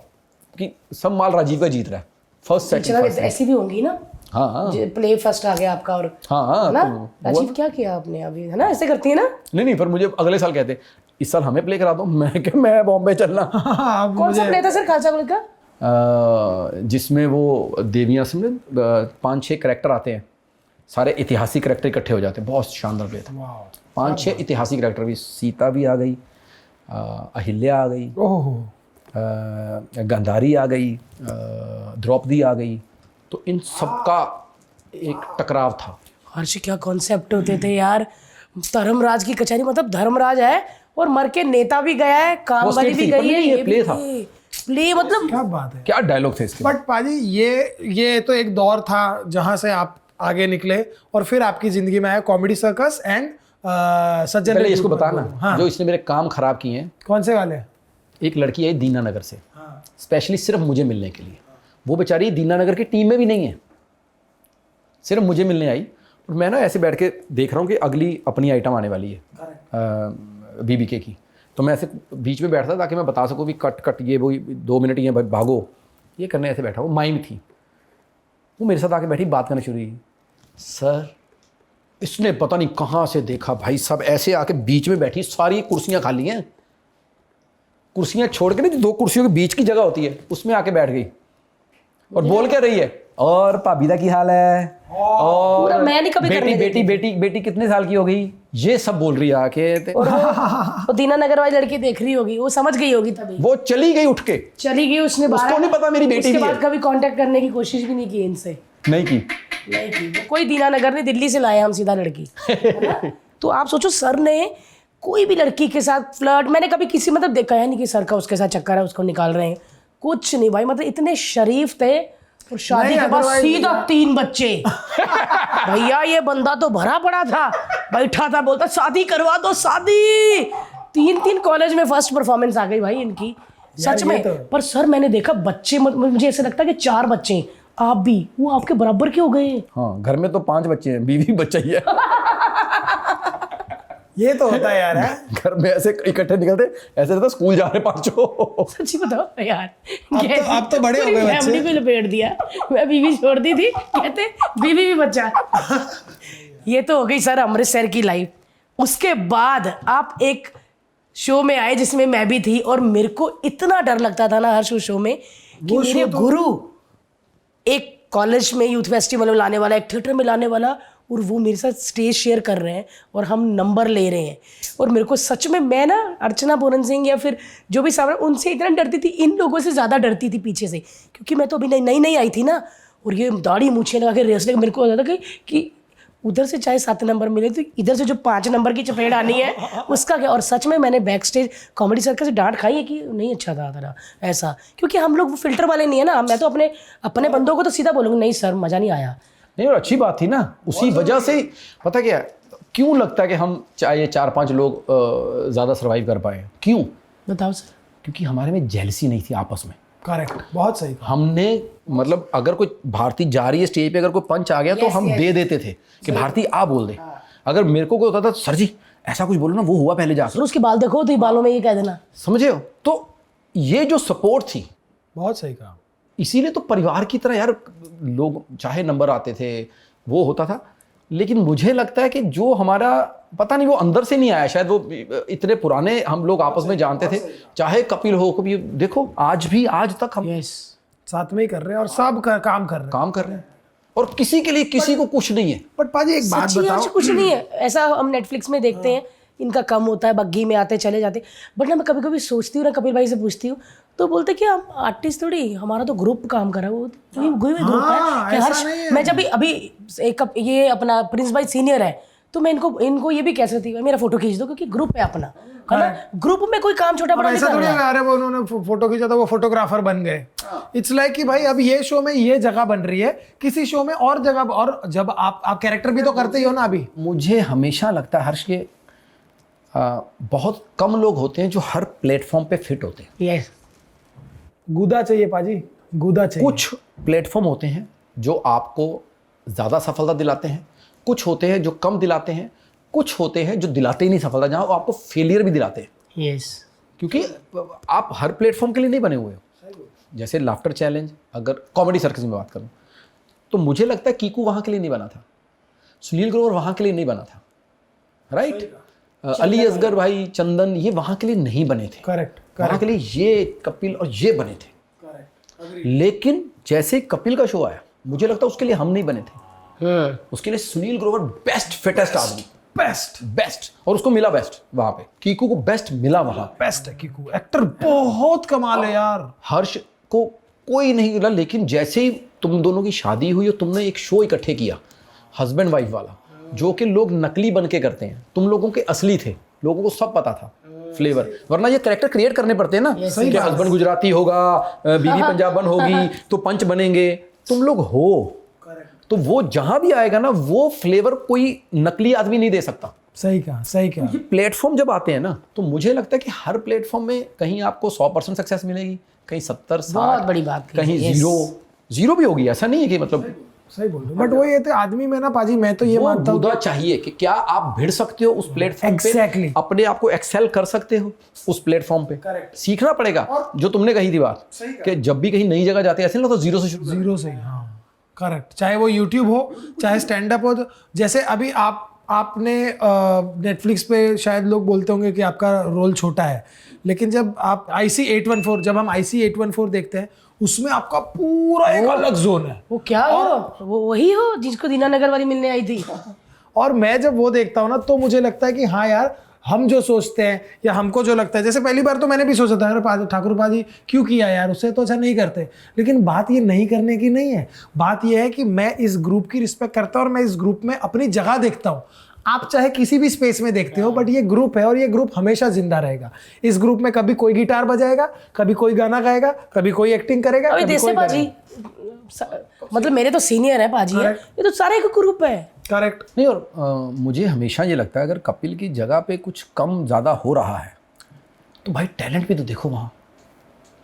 माल राजीव का जीत रहा है, फर्स्ट सेकंड। ऐसी भी होंगी ना। हाँ प्ले फर्स्ट आ गया आपका, और हाँ ना तो राजीव क्या किया आपने अभी, है ना ऐसे करती है ना। नहीं पर मुझे अगले साल कहते इस साल हमें प्ले करा दो, मैं बॉम्बे चलना। कौन सा प्ले था सर खालसा कॉलेज का? जिसमें वो देवियाँ से 5-6 कैरेक्टर आते हैं, सारे ऐतिहासिक कैरेक्टर इकट्ठे हो जाते हैं, बहुत शानदार प्ले था। 5-6 ऐतिहासिक कैरेक्टर भी, सीता भी आ गई, अहिल्या आ गई, गांधारी आ गई, द्रौपदी आ गई, तो इन सबका एक टकराव था। हर्ष क्या कॉन्सेप्ट होते थे यार, धर्मराज की कचहरी, मतलब धर्मराज है और मर के नेता भी गया है, काम वाली भी गई है, ये प्ले था, प्ले मतलब क्या बात है, क्या डायलॉग थे इसके। बट पाजी ये तो एक दौर था जहां से आप आगे निकले और फिर आपकी जिंदगी में आया कॉमेडी सर्कस एंड सज्जन। पहले इसको बताना जो इसने मेरे काम खराब किए हैं। कौन से वाले? एक लड़की आई दीनानगर से, स्पेशली सिर्फ मुझे मिलने के लिए, वो बेचारी दीनानगर की टीम में भी नहीं है, सिर्फ मुझे मिलने आई। और मैं ना ऐसे बैठ के देख रहा हूँ कि अगली अपनी आइटम आने वाली है बीबीके की, तो मैं ऐसे बीच में बैठता ताकि मैं बता सकूँ भी कट ये वो 2 मिनट ये भागो, ये करने ऐसे बैठा। वो माइम थी, वो मेरे साथ आके बैठी, बात करना शुरू हुई, सर इसने पता नहीं कहाँ से देखा भाई, सब ऐसे आके बीच में बैठी, सारी कुर्सियां खाली हैं, कुर्सियां छोड़ के ना, जो 2 कुर्सियों के बीच की जगह होती है उसमें आके बैठ गई और बोल क्या रही है, और भाभी दा की हाल है, और मैं नहीं कभी करने बेटी बेटी बेटी कितने साल की हो गई, ये सब बोल रही है आके। वो दीना नगर वाली लड़की देख रही होगी, वो समझ गई होगी, तभी वो चली गई उठ के, चली गई। उसने उसको नहीं पता मेरी बेटी उसके भी बाद है। कभी कांटेक्ट करने की कोशिश भी नहीं की इनसे, नहीं की। नहीं की। वो कोई दीना नगर ने दिल्ली से लाया हम सीधा लड़की, है ना? तो आप सोचो, सर ने कोई भी लड़की के साथ फ्लर्ट, मैंने कभी किसी मतलब देखा है नहीं कि सर का उसके साथ चक्कर है, उसको निकाल रहे हैं, कुछ नहीं भाई। मतलब इतने शरीफ थे, और शादी के बाद सीधा 3 बच्चे। भैया ये बंदा तो भरा पड़ा था, बैठा था, बोलता शादी करवा दो, शादी। 3 कॉलेज में फर्स्ट परफॉर्मेंस आ गई भाई इनकी, सच में। पर सर मैंने देखा बच्चे, मुझे ऐसा लगता है कि 4 बच्चे हैं, आप भी, वो आपके बराबर के हो गए। हाँ, घर में तो 5 बच्चे हैं, बीवी बच्चा ही है। ये तो होता है यार, है? घर में ऐसे इकट्ठे निकलते, ऐसे रहता स्कूल जा रहे 5। सच्ची बताओ यार, अब तो बड़े हो गए बच्चे। फैमिली को लपेट दिया। मैं बीवी छोड़ दी थी, कहते बीवी भी बच्चा। ये तो हो गई सर अमृतसर की लाइफ। उसके बाद आप एक शो में आए जिसमें मैं भी थी, और मेरे को इतना डर लगता था ना हर शो में कि मेरे गुरु एक कॉलेज में यूथ फेस्टिवल में लाने वाला, एक थिएटर में लाने वाला, और वो मेरे साथ स्टेज शेयर कर रहे हैं और हम नंबर ले रहे हैं। और मेरे को सच में, मैं ना अर्चना पूरन सिंह या फिर जो भी सामने, उनसे इतना डरती थी, इन लोगों से ज़्यादा डरती थी पीछे से, क्योंकि मैं तो अभी नई आई थी ना, और ये दाढ़ी मूछें लगा के रेस लेके मेरे को होता था कि उधर से चाहे 7 नंबर मिले तो इधर से जो 5 नंबर की चपेट आनी है उसका क्या। और सच में मैंने बैक स्टेज कॉमेडी सर्कल से डांट खाई है कि नहीं अच्छा था तेरा ऐसा, क्योंकि हम लोग फिल्टर वाले नहीं है ना। मैं तो अपने बंदों को तो सीधा बोलूँगा, नहीं सर मज़ा नहीं आया। नहीं, और अच्छी बात थी ना, उसी वजह से पता क्या क्यों लगता है कि हम चाहे 4-5 लोग ज़्यादा सर्वाइव कर पाए, क्यों बताओ सर। क्योंकि हमारे में जेलसी नहीं थी आपस में। करेक्ट, बहुत सही। हमने मतलब अगर कोई भारती जा रही है स्टेज पे, अगर कोई पंच आ गया तो हम दे देते थे कि भारती आ बोल दे। अगर मेरे को कोई होता था सर जी ऐसा कुछ बोलो ना, वो हुआ पहले जाकर, उसके बाल देखो तो ये बालों में ये कह देना, समझे हो। तो ये जो सपोर्ट थी, बहुत सही कहा। इसीलिए तो परिवार की तरह यार लोग, चाहे नंबर आते थे वो होता था, लेकिन मुझे लगता है कि जो हमारा पता नहीं वो अंदर से नहीं आया शायद, वो इतने पुराने हम लोग आपस में जानते थे, चाहे कपिल हो, कभी देखो आज तक हम साथ में ही कर रहे हैं और सब काम कर रहे हैं, और किसी के लिए किसी को कुछ नहीं है। बट पाजी एक बात बताओ, कुछ नहीं है ऐसा। हम नेटफ्लिक्स में देखते हैं, इनका कम होता है, बग्गी में आते चले जाते। बट ना मैं कभी कभी सोचती हूँ ना, कपिल भाई से पूछती हूँ तो बोलते कि हम आर्टिस्ट थोड़ी, हमारा तो ग्रुप काम कर रहा है, वो ग्रुप है कि हर्ष। मैं जब अभी एक ये अपना प्रिंस भाई सीनियर है, तो मैं इनको ये भी कह सकती हूँ मेरा फोटो खींच दो, क्योंकि ग्रुप है अपना, है ना। ग्रुप में कोई काम छोटा बड़ा नहीं ऐसा कर थोड़ी रहा है। वो उन्होंने फोटो खींचा था, वो फोटोग्राफर बन गए। इट्स लाइक कि भाई अब ये शो में ये जगह बन रही है, किसी शो में और जगह, और जब आप कैरेक्टर भी तो करते ही हो ना। अभी मुझे हमेशा लगता है हर्ष के बहुत कम लोग होते हैं जो हर प्लेटफॉर्म पे फिट होते हैं। यस, गूदा चाहिए पाजी, गूदा चाहिए। कुछ प्लेटफॉर्म होते हैं जो आपको ज़्यादा सफलता दिलाते हैं, कुछ होते हैं जो कम दिलाते हैं, कुछ होते हैं जो दिलाते ही नहीं सफलता, जहाँ वो आपको फेलियर भी दिलाते हैं। यस, क्योंकि आप हर प्लेटफॉर्म के लिए नहीं बने हुए हो। जैसे लाफ्टर चैलेंज, अगर कॉमेडी सर्कस में बात करूँ तो मुझे लगता है कीकू वहाँ के लिए नहीं बना था, सुनील ग्रोवर वहाँ के लिए नहीं बना था, राइट। अली असगर भाई, चंदन, ये वहाँ के लिए नहीं बने थे। करेक्ट, वहाँ के लिए ये कपिल और ये बने थे। लेकिन जैसे कपिल का शो आया, मुझे लगता है उसके लिए हम नहीं बने थे। उसके लिए सुनील ग्रोवर बेस्ट फिटेस्ट आदमी, बेस्ट, और उसको मिला बेस्ट वहां पे। कीकू को बेस्ट मिला वहां, बेस्ट है कीकू, एक्टर बहुत कमाल है यार। हर्ष को कोई नहीं मिला। लेकिन जैसे ही तुम दोनों की शादी हुई और तुमने एक शो इकट्ठे किया हस्बैंड वाइफ वाला, जो कि लोग नकली बन के करते हैं, तुम लोगों के असली थे, लोगों को सब पता था फ्लेवर, वरना ये कैरेक्टर क्रिएट करने पड़ते हैं ना। कि हस्बैंड गुजराती होगा, बीवी पंजाबन होगी तो पंच बनेंगे, तुम लोग हो। तो वो जहां भी आएगा ना, वो फ्लेवर कोई नकली आदमी नहीं दे सकता। सही कहा। ये प्लेटफॉर्म जब आते हैं ना, तो मुझे लगता है कि हर प्लेटफॉर्म में कहीं आपको 100% सक्सेस मिलेगी, कहीं 70-60, बहुत बड़ी बात कही। कहीं जीरो भी होगी। ऐसा नहीं है कि मतलब सही बोल रहे हो। बट वो ये थे आदमी में ना पाजी, मैं तो ये मानता हूँ मुद्दा चाहिए कि क्या आप भिड़ सकते हो उस प्लेटफॉर्म पे, अपने आप को एक्सेल कर सकते हो उस प्लेटफॉर्म पे। सीखना पड़ेगा। जो तुमने कही थी बात कि जब भी कहीं नई जगह जाते हैं ऐसे ना, तो जीरो से शुरू, जीरो से। हाँ करेक्ट। चाहे वो यूट्यूब हो, चाहे स्टैंड अप हो, जैसे अभी आप आपने नेटफ्लिक्स पे शायद लोग बोलते होंगे कि आपका रोल छोटा है, लेकिन जब आप IC814, जब हम IC814 देखते हैं उसमें आपका पूरा एक अलग जोन है। वो क्या हो, वो वही हो जिसको दीनानगर वाली मिलने आई थी। और मैं जब वो देखता हूँ ना तो मुझे लगता है कि हाँ यार, हम जो सोचते हैं या हमको जो लगता है, जैसे पहली बार तो मैंने भी सोचा था यार ठाकुर पाजी क्यों किया यार, उससे तो अच्छा नहीं करते। लेकिन बात ये नहीं करने की नहीं है, बात ये है कि मैं इस ग्रुप की रिस्पेक्ट करता हूँ और मैं इस ग्रुप में अपनी जगह देखता हूँ। आप चाहे किसी भी स्पेस में देखते हो, बट ये ग्रुप है और ये ग्रुप हमेशा जिंदा रहेगा। इस ग्रुप में कभी कोई गिटार बजाएगा, कभी कोई गाना गाएगा, कभी कोई एक्टिंग करेगा, अभी कभी देसे कोई पाजी, मतलब मेरे तो सीनियर है पाजी है, ये तो सारे का ग्रुप है। करेक्ट। नहीं, और मुझे हमेशा ये लगता है अगर कपिल की जगह पे कुछ कम ज़्यादा हो रहा है तो भाई टैलेंट भी तो देखो, वहाँ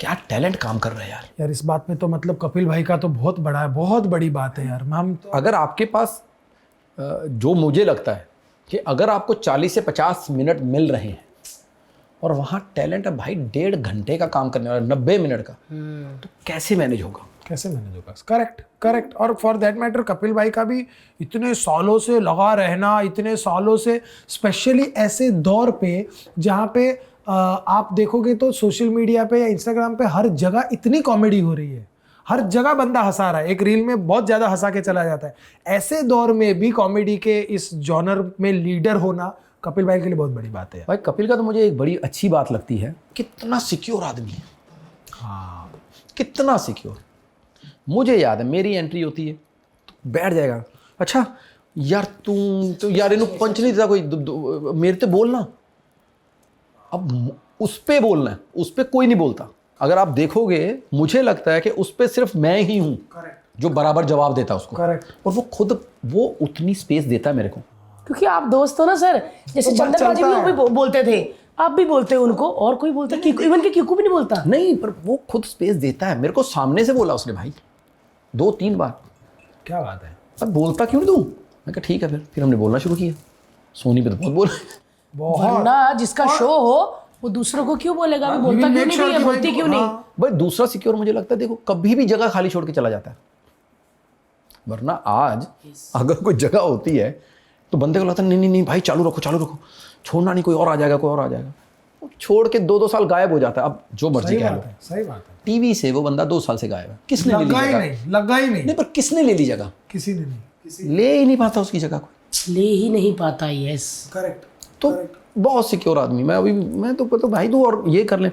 क्या टैलेंट काम कर रहा है यार। यार इस बात में तो मतलब कपिल भाई का तो बहुत बड़ा है, बहुत बड़ी बात है यार। हम तो अगर आपके पास जो मुझे लगता है कि अगर आपको 40 से 50 मिनट मिल रहे हैं और वहाँ टैलेंट है भाई 1.5 घंटे का काम करने वाला, 90 मिनट का, तो कैसे मैनेज होगा? कैसे मैनेज होगा? Correct correct. और फॉर दैट मैटर कपिल भाई का भी इतने सालों से लगा रहना, इतने सालों से, स्पेशली ऐसे दौर पे जहाँ पे आप देखोगे तो सोशल मीडिया पे या इंस्टाग्राम पे हर जगह इतनी कॉमेडी हो रही है, हर जगह बंदा हंसा रहा है, एक रील में बहुत ज़्यादा हंसा के चला जाता है। ऐसे दौर में भी कॉमेडी के इस जॉनर में लीडर होना कपिल भाई के लिए बहुत बड़ी बात है। भाई कपिल का तो मुझे एक बड़ी अच्छी बात लगती है, कितना सिक्योर आदमी है। हाँ, कितना सिक्योर। मुझे याद है मेरी एंट्री होती है तो बैठ जाएगा, अच्छा यार तुम तो यार इन्हों पंच नहीं देता कोई, मेरे तो बोलना, अब उस पे बोलना है, उस पे कोई नहीं बोलता। अगर आप देखोगे मुझे लगता है कि उस पे सिर्फ मैं ही हूँ जो बराबर जवाब देता उसको। करेक्ट। और वो खुद वो उतनी स्पेस देता है मेरे को, क्योंकि आप दोस्त हो ना सर, जैसे तो बात चंदन पाजी भी चलता वो भी बोलते थे, आप भी बोलते हो उनको, और कोई बोलता है, इवन के क्यों भी नहीं बोलता। नहीं पर वो खुद स्पेस देता है मेरे को। सामने से बोला उसने भाई 2-3 बार, क्या बात है। अब बोलता क्यों नहीं तू? मैं कहा ठीक है, फिर हमने बोलना शुरू किया। सोनी पे तो बहुत बोला। बहुत। वरना जिसका शो हो वो दूसरों को क्यों बोलेगा, वो बोलता क्यों नहीं भी है, बोलती क्यों नहीं। भाई दूसरा सिक्योर मुझे लगता है, देखो कभी भी जगह खाली छोड़ के चला जाता है, वरना आज अगर कोई जगह होती है तो बंदे को लगता है नहीं नहीं भाई चालू रखो छोड़ना नहीं, कोई और आ जाएगा, कोई और आ जाएगा। वो छोड़ के 2-2 साल गायब हो जाता है। अब जो मर्जी कह लो, सही बात है। टीवी से वो बंदा 2 साल से गायब है, किसने ले ली लगा ही जगह? नहीं, लगा ही नहीं। नहीं पर किसने ले ली जगह? किसी ने नहीं। ले ही नहीं पाता उसकी जगह कोई, ले ही नहीं पाता। Yes correct. तो बहुत सिक्योर आदमी। मैं तो भाई तू और ये कर ले,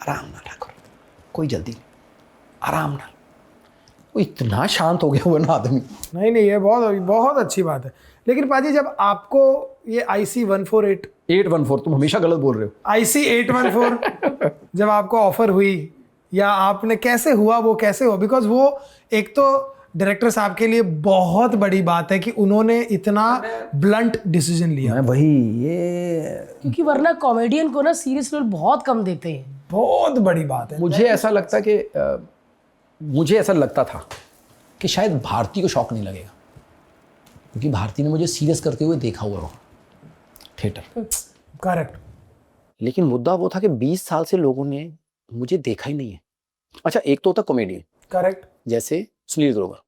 आराम ना ठाकुर, कोई जल्दी नहीं, आराम ना। वो इतना शांत हो गया वो ना आदमी। नहीं ये बहुत बहुत अच्छी बात है। लेकिन पाजी जब आपको ये IC148 814 तुम हमेशा गलत बोल रहे हो। IC814 जब आपको ऑफर हुई, या आपने कैसे हुआ, वो कैसे हुआ? बिकॉज वो एक तो डायरेक्टर साहब के लिए बहुत बड़ी बात है कि उन्होंने इतना ब्लंट डिसीजन लिया। मैं वही ये क्योंकि वरना कॉमेडियन को ना सीरियस रोल बहुत कम देते हैं। बहुत बड़ी बात है। मुझे ऐसा लगता कि मुझे ऐसा लगता था कि शायद भारती को शौक नहीं लगेगा, क्योंकि भारती ने मुझे सीरियस करते हुए देखा हुआ वहाँ थिएटर। करेक्ट। लेकिन मुद्दा वो था कि 20 साल से लोगों ने मुझे देखा ही नहीं है। अच्छा एक तो होता कॉमेडियन, करेक्ट। जैसे सुनील ग्रोवर,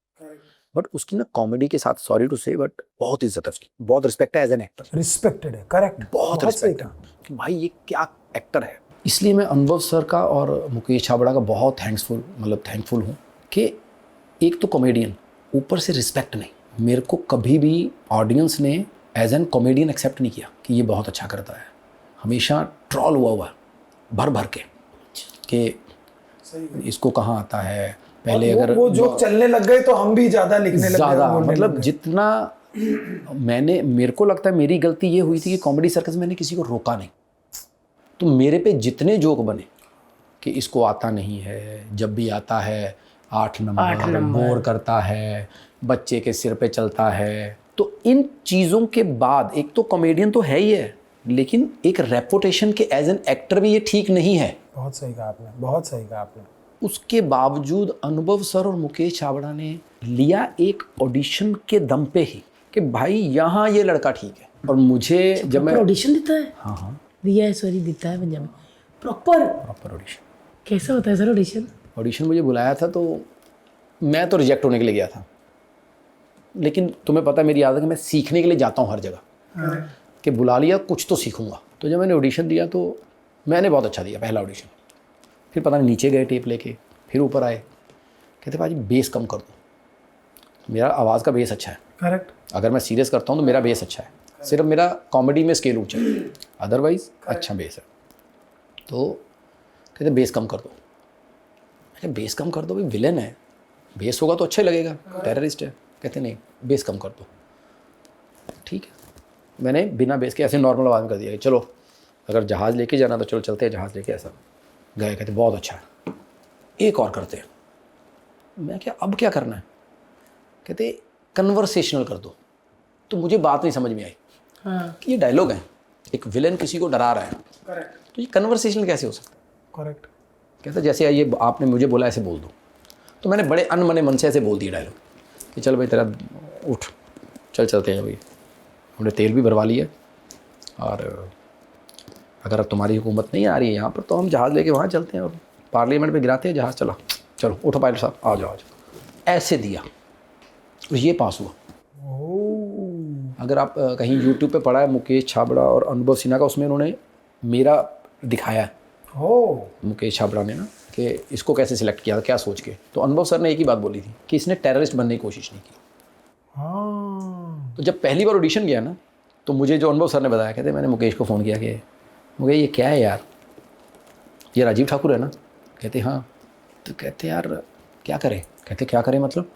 बट उसकी ना कॉमेडी के साथ, सॉरी टू से, बट बहुत इज्जत है उसकी, बहुत रिस्पेक्ट है एज एन एक्टर, रिस्पेक्टेड है। करेक्ट। बहुत रिस्पेक्ट है कि भाई ये क्या एक्टर है। इसलिए मैं अनुभव सर का और मुकेश छाबड़ा का बहुत थैंकफुल हूँ कि एक तो कॉमेडियन, ऊपर से रिस्पेक्ट नहीं। मेरे को कभी भी ऑडियंस ने एज एन कॉमेडियन एक्सेप्ट नहीं किया कि ये बहुत अच्छा करता है। हमेशा ट्रॉल हुआ भर भर के कि इसको कहाँ आता है। पहले अगर वो जोक चलने लग गए तो हम भी ज़्यादा लिखने लग गए, ज़्यादा, बोलने लग मतलब गए। जितना मेरे को लगता है मेरी गलती ये हुई थी कि कॉमेडी सर्कस में मैंने किसी को रोका नहीं। तो मेरे पे जितने जोक बने कि इसको आता नहीं है, जब भी आता है 8 नंबर, बोर करता है, बच्चे के सिर पे चलता है, तो इन चीज़ों के बाद एक तो कॉमेडियन तो है ही है, लेकिन एक रेपुटेशन के एज एन एक्टर भी ये ठीक नहीं है। बहुत सही कहा आपने, बहुत सही कहा आपने। उसके बावजूद अनुभव सर और मुकेश छाबड़ा ने लिया एक ऑडिशन के दम पे ही कि भाई यहाँ ये लड़का ठीक है। और मुझे जब मैं ऑडिशन देता है, हाँ दिया है, सॉरी देता है पंजाबी प्रॉपर ऑडिशन, कैसा होता है सर ऑडिशन? मुझे बुलाया था तो मैं तो रिजेक्ट होने के लिए गया था। लेकिन तुम्हें पता है मेरी आदत है कि मैं सीखने के लिए जाता हूँ हर जगह, कि बुला लिया कुछ तो सीखूंगा। तो जब मैंने ऑडिशन दिया तो मैंने बहुत अच्छा दिया पहला ऑडिशन। फिर पता नहीं नीचे गए टेप लेके, फिर ऊपर आए, कहते भाई बेस कम कर दो। मेरा आवाज़ का बेस अच्छा है, करेक्ट, अगर मैं सीरियस करता हूँ तो मेरा बेस अच्छा है, सिर्फ मेरा कॉमेडी में स्केल ऊंचा है, अदरवाइज अच्छा बेस है। तो कहते बेस कम कर दो। मैं बेस कम कर दो, भाई विलन है, बेस होगा तो अच्छा ही लगेगा, टेररिस्ट है। कहते नहीं बेस कम कर दो। ठीक है, मैंने बिना बेस के ऐसे नॉर्मल आवाज़ में कर दिया कि चलो अगर जहाज़ लेके जाना तो चलो चलते हैं जहाज़ लेके। ऐसा गए, कहते बहुत अच्छा है, एक और करते हैं। मैं क्या अब क्या करना है? कहते कन्वर्सेशनल कर दो। तो मुझे बात नहीं समझ में आई कि ये डायलॉग है, एक विलन किसी को डरा रहा है, तो ये कन्वर्सेशनल कैसे हो सकता है? करेक्ट। कहता जैसे ये आपने मुझे बोला ऐसे बोल दो। तो मैंने बड़े अनमने मन से ऐसे बोल दिया डायलॉग कि चल भाई तेरा उठ, चल चलते हैं भाई, हमने तेल भी भरवा लिया और अगर अब तुम्हारी हुकूमत नहीं आ रही है यहाँ पर तो हम जहाज़ लेके वहाँ चलते हैं और पार्लियामेंट में गिराते हैं जहाज़। चला चलो उठो पायलट साहब, आ जाओ आ जाओ। ऐसे दिया और ये पास हुआ। अगर आप कहीं यूट्यूब पे पढ़ा है मुकेश छाबड़ा और अनुभव सिन्हा का, उसमें उन्होंने मेरा दिखाया है, मुकेश छाबड़ा ने ना, कि इसको कैसे सिलेक्ट किया था, क्या सोच के। तो अनुभव सर ने एक ही बात बोली थी कि इसने टेररिस्ट बनने की कोशिश नहीं की। तो जब पहली बार ऑडिशन गया ना, तो मुझे जो अनुभव सर ने बताया, कहते मैंने मुकेश को फ़ोन किया कि मुकेश ये क्या है यार, ये राजीव ठाकुर है ना? कहते हाँ। तो कहते यार क्या करें? कहते क्या करें मतलब,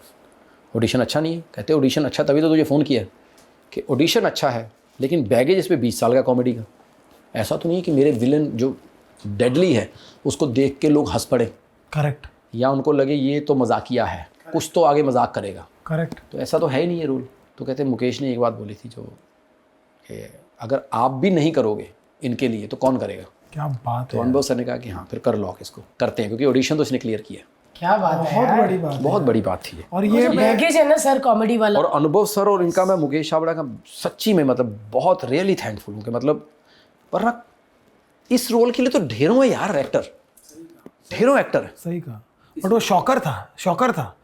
ऑडिशन अच्छा नहीं है। कहते ऑडिशन अच्छा तभी तो तुझे फ़ोन किया कि ऑडिशन अच्छा है, लेकिन बैगेज इस पर 20 साल का कॉमेडी का। ऐसा तो नहीं है कि मेरे विलन जो डेडली है उसको देख के लोग हंस पड़े, करेक्ट, या उनको लगे ये तो मजाकिया है, कुछ तो आगे मजाक करेगा। करेक्ट। तो ऐसा तो है ही नहीं है रूल। तो कहते मुकेश ने एक बात बोली थी जो कि अगर आप भी नहीं करोगे इनके लिए तो कौन करेगा? क्या बात तो है, अनुभव सर ने कहा कि हाँ फिर कर लो, इसको करते हैं, क्योंकि ऑडिशन तो इसने क्लियर किया। क्या बात है, बहुत बड़ी बात है। बहुत बड़ी बात थी ये। और ये बैगेज है ना सर कॉमेडी वाला। और अनुभव सर और इनका मैं मुकेश छाबड़ा का सच्ची में मतलब बहुत रियली थैंकफुल हूँ कि मतलब, वरना इस रोल के लिए तो ढेरों है यार एक्टर, ढेरों एक्टर है। सही कहा, बट वो शॉकर था, शॉकर था।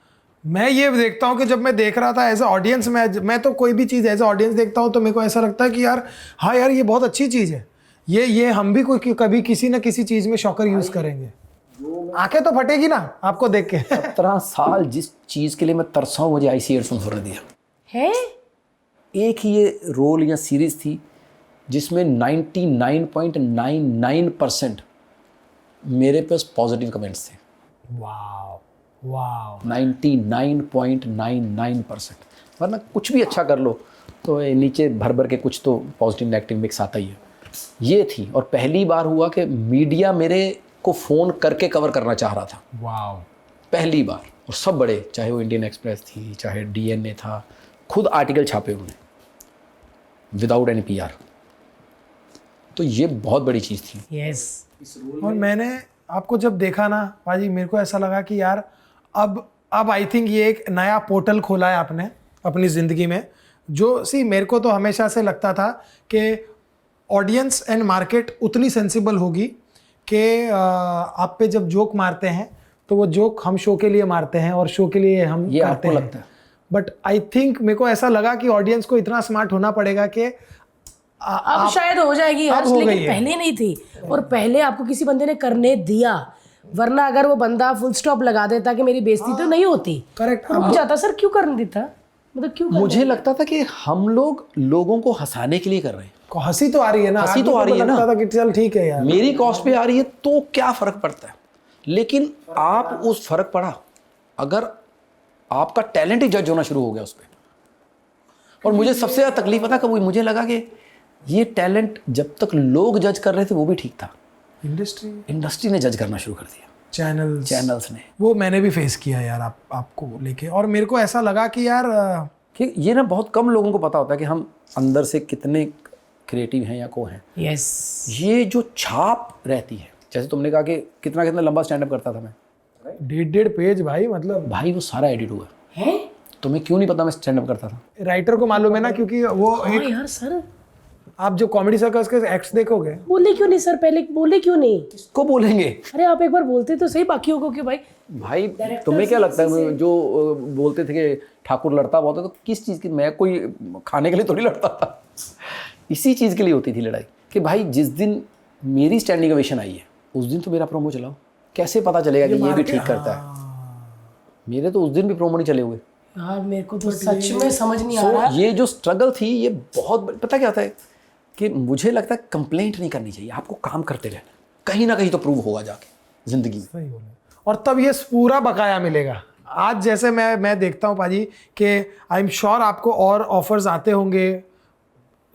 मैं ये देखता हूँ कि जब मैं देख रहा था एज ए ऑडियंस, मैं तो कोई भी चीज़ एज ए ऑडियंस देखता हूँ तो मेरे को ऐसा लगता है कि यार हाँ यार ये बहुत अच्छी चीज़ है, ये हम भी कोई कभी किसी ना किसी चीज़ में शॉकर यूज़ करेंगे। आंखें तो फटेगी ना आपको देख के। 17 साल जिस चीज़ के लिए मैं तरसा हूँ, मुझे आईसी ईयरफोन होने दिया है। एक ही ये रोल या सीरीज़ थी जिसमें 99.99% मेरे पास पॉजिटिव कमेंट्स थे। वाव वाव, 99.99%। वरना कुछ भी अच्छा कर लो तो नीचे भर भर के कुछ तो पॉजिटिव नेगेटिव मिक्स आता ही है। ये थी, और पहली बार हुआ कि मीडिया मेरे को फ़ोन करके कवर करना चाह रहा था, वाव, पहली बार। और सब बड़े, चाहे वो इंडियन एक्सप्रेस थी, चाहे डीएनए था, खुद आर्टिकल छापे उन्होंने विदाउट एनी पीआर। तो ये बहुत बड़ी चीज़ थी। यस। और मैंने आपको जब देखा ना भाजी, मेरे को ऐसा लगा कि यार अब आई थिंक ये एक नया पोर्टल खोला है आपने अपनी ज़िंदगी में। जो मेरे को तो हमेशा से लगता था कि ऑडियंस एंड मार्केट उतनी सेंसिबल होगी कि आप पे जब जोक मारते हैं तो वो जोक हम शो के लिए मारते हैं और शो के लिए हम ये करते आपको हैं। लगता है? बट आई थिंक मेरे को ऐसा लगा कि ऑडियंस को इतना स्मार्ट होना पड़ेगा कि अब शायद हो जाएगी हर्ष, हो गई लेकिन है। पहले नहीं थी। और पहले आपको किसी बंदे ने करने दिया, वरना अगर वो बंदा फुल स्टॉप लगा देता कि मेरी बेइज्जती तो नहीं होती, करेक्ट। रुक जाता। सर क्यों करने देता, मतलब क्यों करने मुझे लगता था कि हम लोग लोगों को हंसाने के लिए कर रहे हैं। हंसी तो आ रही है ना, हंसी तो आदमी आ को रही है ना। लगता था कि चल ठीक है यार, मेरी कॉस्ट पे आ रही है तो क्या फ़र्क पड़ता है। लेकिन आप उस फ़र्क पड़ा अगर आपका टैलेंट ही जज होना शुरू हो गया उस पर। और मुझे सबसे ज़्यादा तकलीफ पता कब हुई, मुझे लगा कि ये टैलेंट जब तक लोग जज कर रहे थे वो भी ठीक था, इंडस्ट्री ने जज करना शुरू कर दिया, चैनल्स ने। वो मैंने भी फेस किया यार आपको लेके। और मेरे को ऐसा लगा कि यार कि ये ना बहुत कम लोगों को पता होता है कि हम अंदर से कितने क्रिएटिव हैं या को हैं। यस। ये जो छाप रहती है, जैसे तुमने कहा कि कितना कितना लंबा स्टैंड अप करता था मैं, 1.5 पेज भाई, मतलब भाई वो सारा एडिट हुआ है। है। तुम्हें क्यों नहीं पता मैं स्टैंड अप करता था? राइटर को मालूम है ना, क्योंकि वो हाँ यार सर, आप जो कॉमेडी सर्कस के एक्ट्स देखोगे, बोले क्यों नहीं सर, पहले बोले क्यों नहीं? इसको बोलेंगे अरे आप एक बार बोलते तो सही बाकियों को कि भाई भाई तुम्हें क्या लगता है जो बोलते थे कि ठाकुर लड़ता बहुत है, तो किस चीज़ की? मैं कोई खाने के लिए थोड़ी लड़ता था, इसी चीज़ के लिए होती थी लड़ाई कि भाई जिस दिन मेरी स्टैंडिंग ओवेशन आई है उस दिन तो मेरा प्रोमो चलाओ। कैसे पता चलेगा कि ये भी ठीक करता है? मेरे तो उस दिन भी प्रोमो नहीं चले हुए। यार मेरे को तो सच में समझ नहीं आ रहा। ये जो स्ट्रगल थी ये बहुत पता क्या होता है कि मुझे लगता है कंप्लेंट नहीं करनी चाहिए, आपको काम करते रहना, कहीं ना कहीं तो प्रूव होगा जाके ज़िंदगी में। सही बोले। और तब ये पूरा बकाया मिलेगा। आज जैसे मैं देखता हूँ पाजी कि आई एम श्योर आपको और ऑफर्स आते होंगे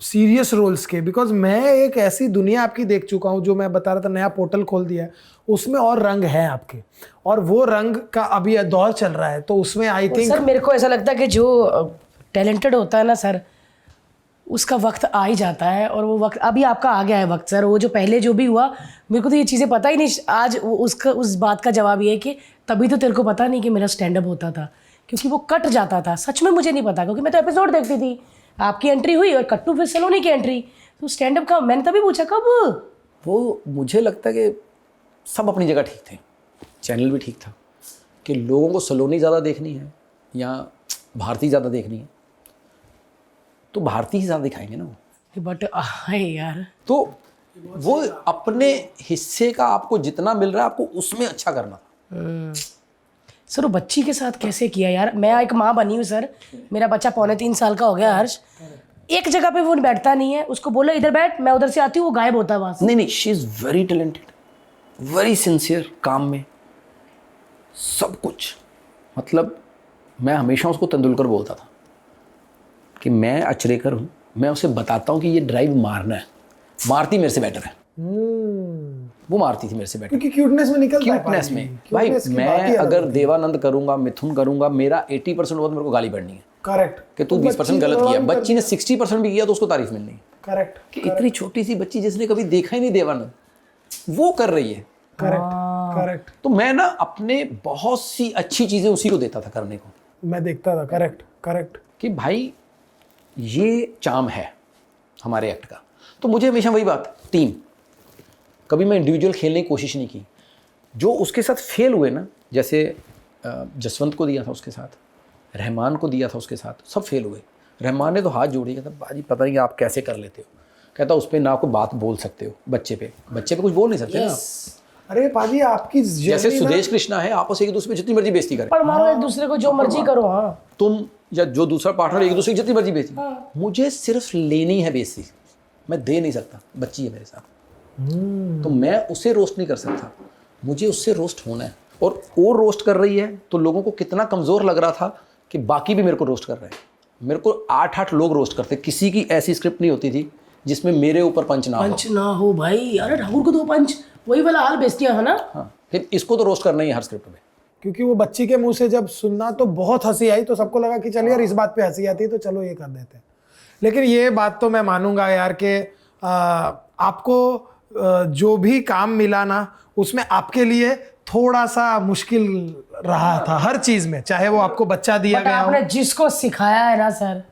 सीरियस रोल्स के, बिकॉज मैं एक ऐसी दुनिया आपकी देख चुका हूँ जो मैं बता रहा था, नया पोर्टल खोल दिया है, उसमें और रंग हैं आपके, और वो रंग का अभी दौर चल रहा है, तो उसमें आई थिंक सर मेरे को ऐसा लगता है कि जो टैलेंटेड होता है ना सर, उसका वक्त आ ही जाता है, और वो वक्त अभी आपका आ गया है वक्त सर। वो जो पहले जो भी हुआ, मेरे को तो ये चीज़ें पता ही नहीं। आज उस बात का जवाब ये है कि तभी तो तेरे को पता नहीं कि मेरा स्टैंड अप होता था, क्योंकि वो कट जाता था। सच में मुझे नहीं पता, क्योंकि मैं तो एपिसोड देखती थी, आपकी एंट्री हुई और कट्टू फिर सलोनी की एंट्री, तो स्टैंड अप का मैंने तभी पूछा कब। वो मुझे लगता है कि सब अपनी जगह ठीक थे, चैनल भी ठीक था, कि लोगों को सलोनी ज़्यादा देखनी है या भारती ज़्यादा देखनी है, तो भारती ही ज़्यादा दिखाएंगे ना वो। बट यार तो वो अपने हिस्से का आपको जितना मिल रहा है आपको उसमें अच्छा करना था। सर वो बच्ची के साथ कैसे किया यार? मैं एक माँ बनी हूँ सर, मेरा बच्चा 3.25 साल का हो गया हर्ष, एक जगह पे वो बैठता नहीं है, उसको बोला इधर बैठ, मैं उधर से आती हूँ, वो गायब होता है वहाँ से। नहीं, she is very talented, very sincere, काम में सब कुछ। मतलब मैं हमेशा उसको तेंदुलकर बोलता था कि मैं अचरेकर हूँ, मैं उसे बताता हूँ कि ये ड्राइव मारना है, मारती मेरे से बेटर है। वो मारती थी मेरे से बेटर, क्योंकि क्यूटनेस में निकलता है क्यूटनेस में। भाई मैं अगर देवानंद करूंगा, मिथुन करूंगा, मेरा 80% बहुत मेरे को गाली पड़नी है करेक्ट कि तू 20% गलत किया। बच्ची ने 60% भी किया तो उसको तारीफ मिलनी है करेक्ट कि इतनी छोटी सी बच्ची जिसने कभी देखा ही नहीं देवानंद, वो कर रही है। करेक्ट करेक्ट तो मैं ना अपने बहुत सी अच्छी चीज़ें उसी को देता था करने को, मैं देखता था। करेक्ट करेक्ट कि भाई ये चाम है हमारे एक्ट का। तो मुझे हमेशा वही बात, टीम, कभी मैं इंडिविजुअल खेलने की कोशिश नहीं की। जो उसके साथ फेल हुए ना, जैसे जसवंत को दिया था उसके साथ, रहमान को दिया था उसके साथ, सब फेल हुए। रहमान ने तो हाथ जोड़ी, कहता बाजी पता नहीं आप कैसे कर लेते हो, कहता उस पर ना कोई बात बोल सकते हो, बच्चे पे कुछ बोल नहीं सकते ना आप। अरे पाजी आपकी जैसे सुदेश कृष्णा है, आपस एक दूसरे पे जितनी मर्जी बेइज्जती करें, पर मारो एक दूसरे को, जो मर्जी करो। हाँ तुम या जो दूसरा पार्टनर एक दूसरे की जितनी मर्जी बेइज्जती, मुझे सिर्फ लेनी है बेइज्जती, मैं दे नहीं सकता। बच्ची है मेरे साथ, तो मैं उसे रोस्ट नहीं कर सकता, मुझे उससे रोस्ट होना है। और वो रोस्ट कर रही है तो लोगों को कितना कमज़ोर लग रहा था कि बाकी भी मेरे को रोस्ट कर रहे हैं। मेरे को 8-8 लोग रोस्ट करते, किसी की ऐसी स्क्रिप्ट नहीं होती थी जिसमें मेरे ऊपर पंच ना हो भाई। अरे ठाकुर को 2 पंच, वही वाला हाल बेइज्जतियां है ना। हाँ, फिर इसको तो रोस्ट करना ही है हर स्क्रिप्ट में। क्योंकि वो बच्ची के मुंह से जब सुनना तो बहुत हंसी आई, तो सबको लगा कि चल यार इस बात पे हंसी आती है तो चलो ये कर देते हैं। लेकिन ये बात तो मैं मानूंगा यार कि आपको जो भी काम मिला ना, उसमें आपके लिए थोड़ा सा मुश्किल रहा था हर चीज में, चाहे वो आपको बच्चा दिया गया हो। आपने जिसको सिखाया है ना सर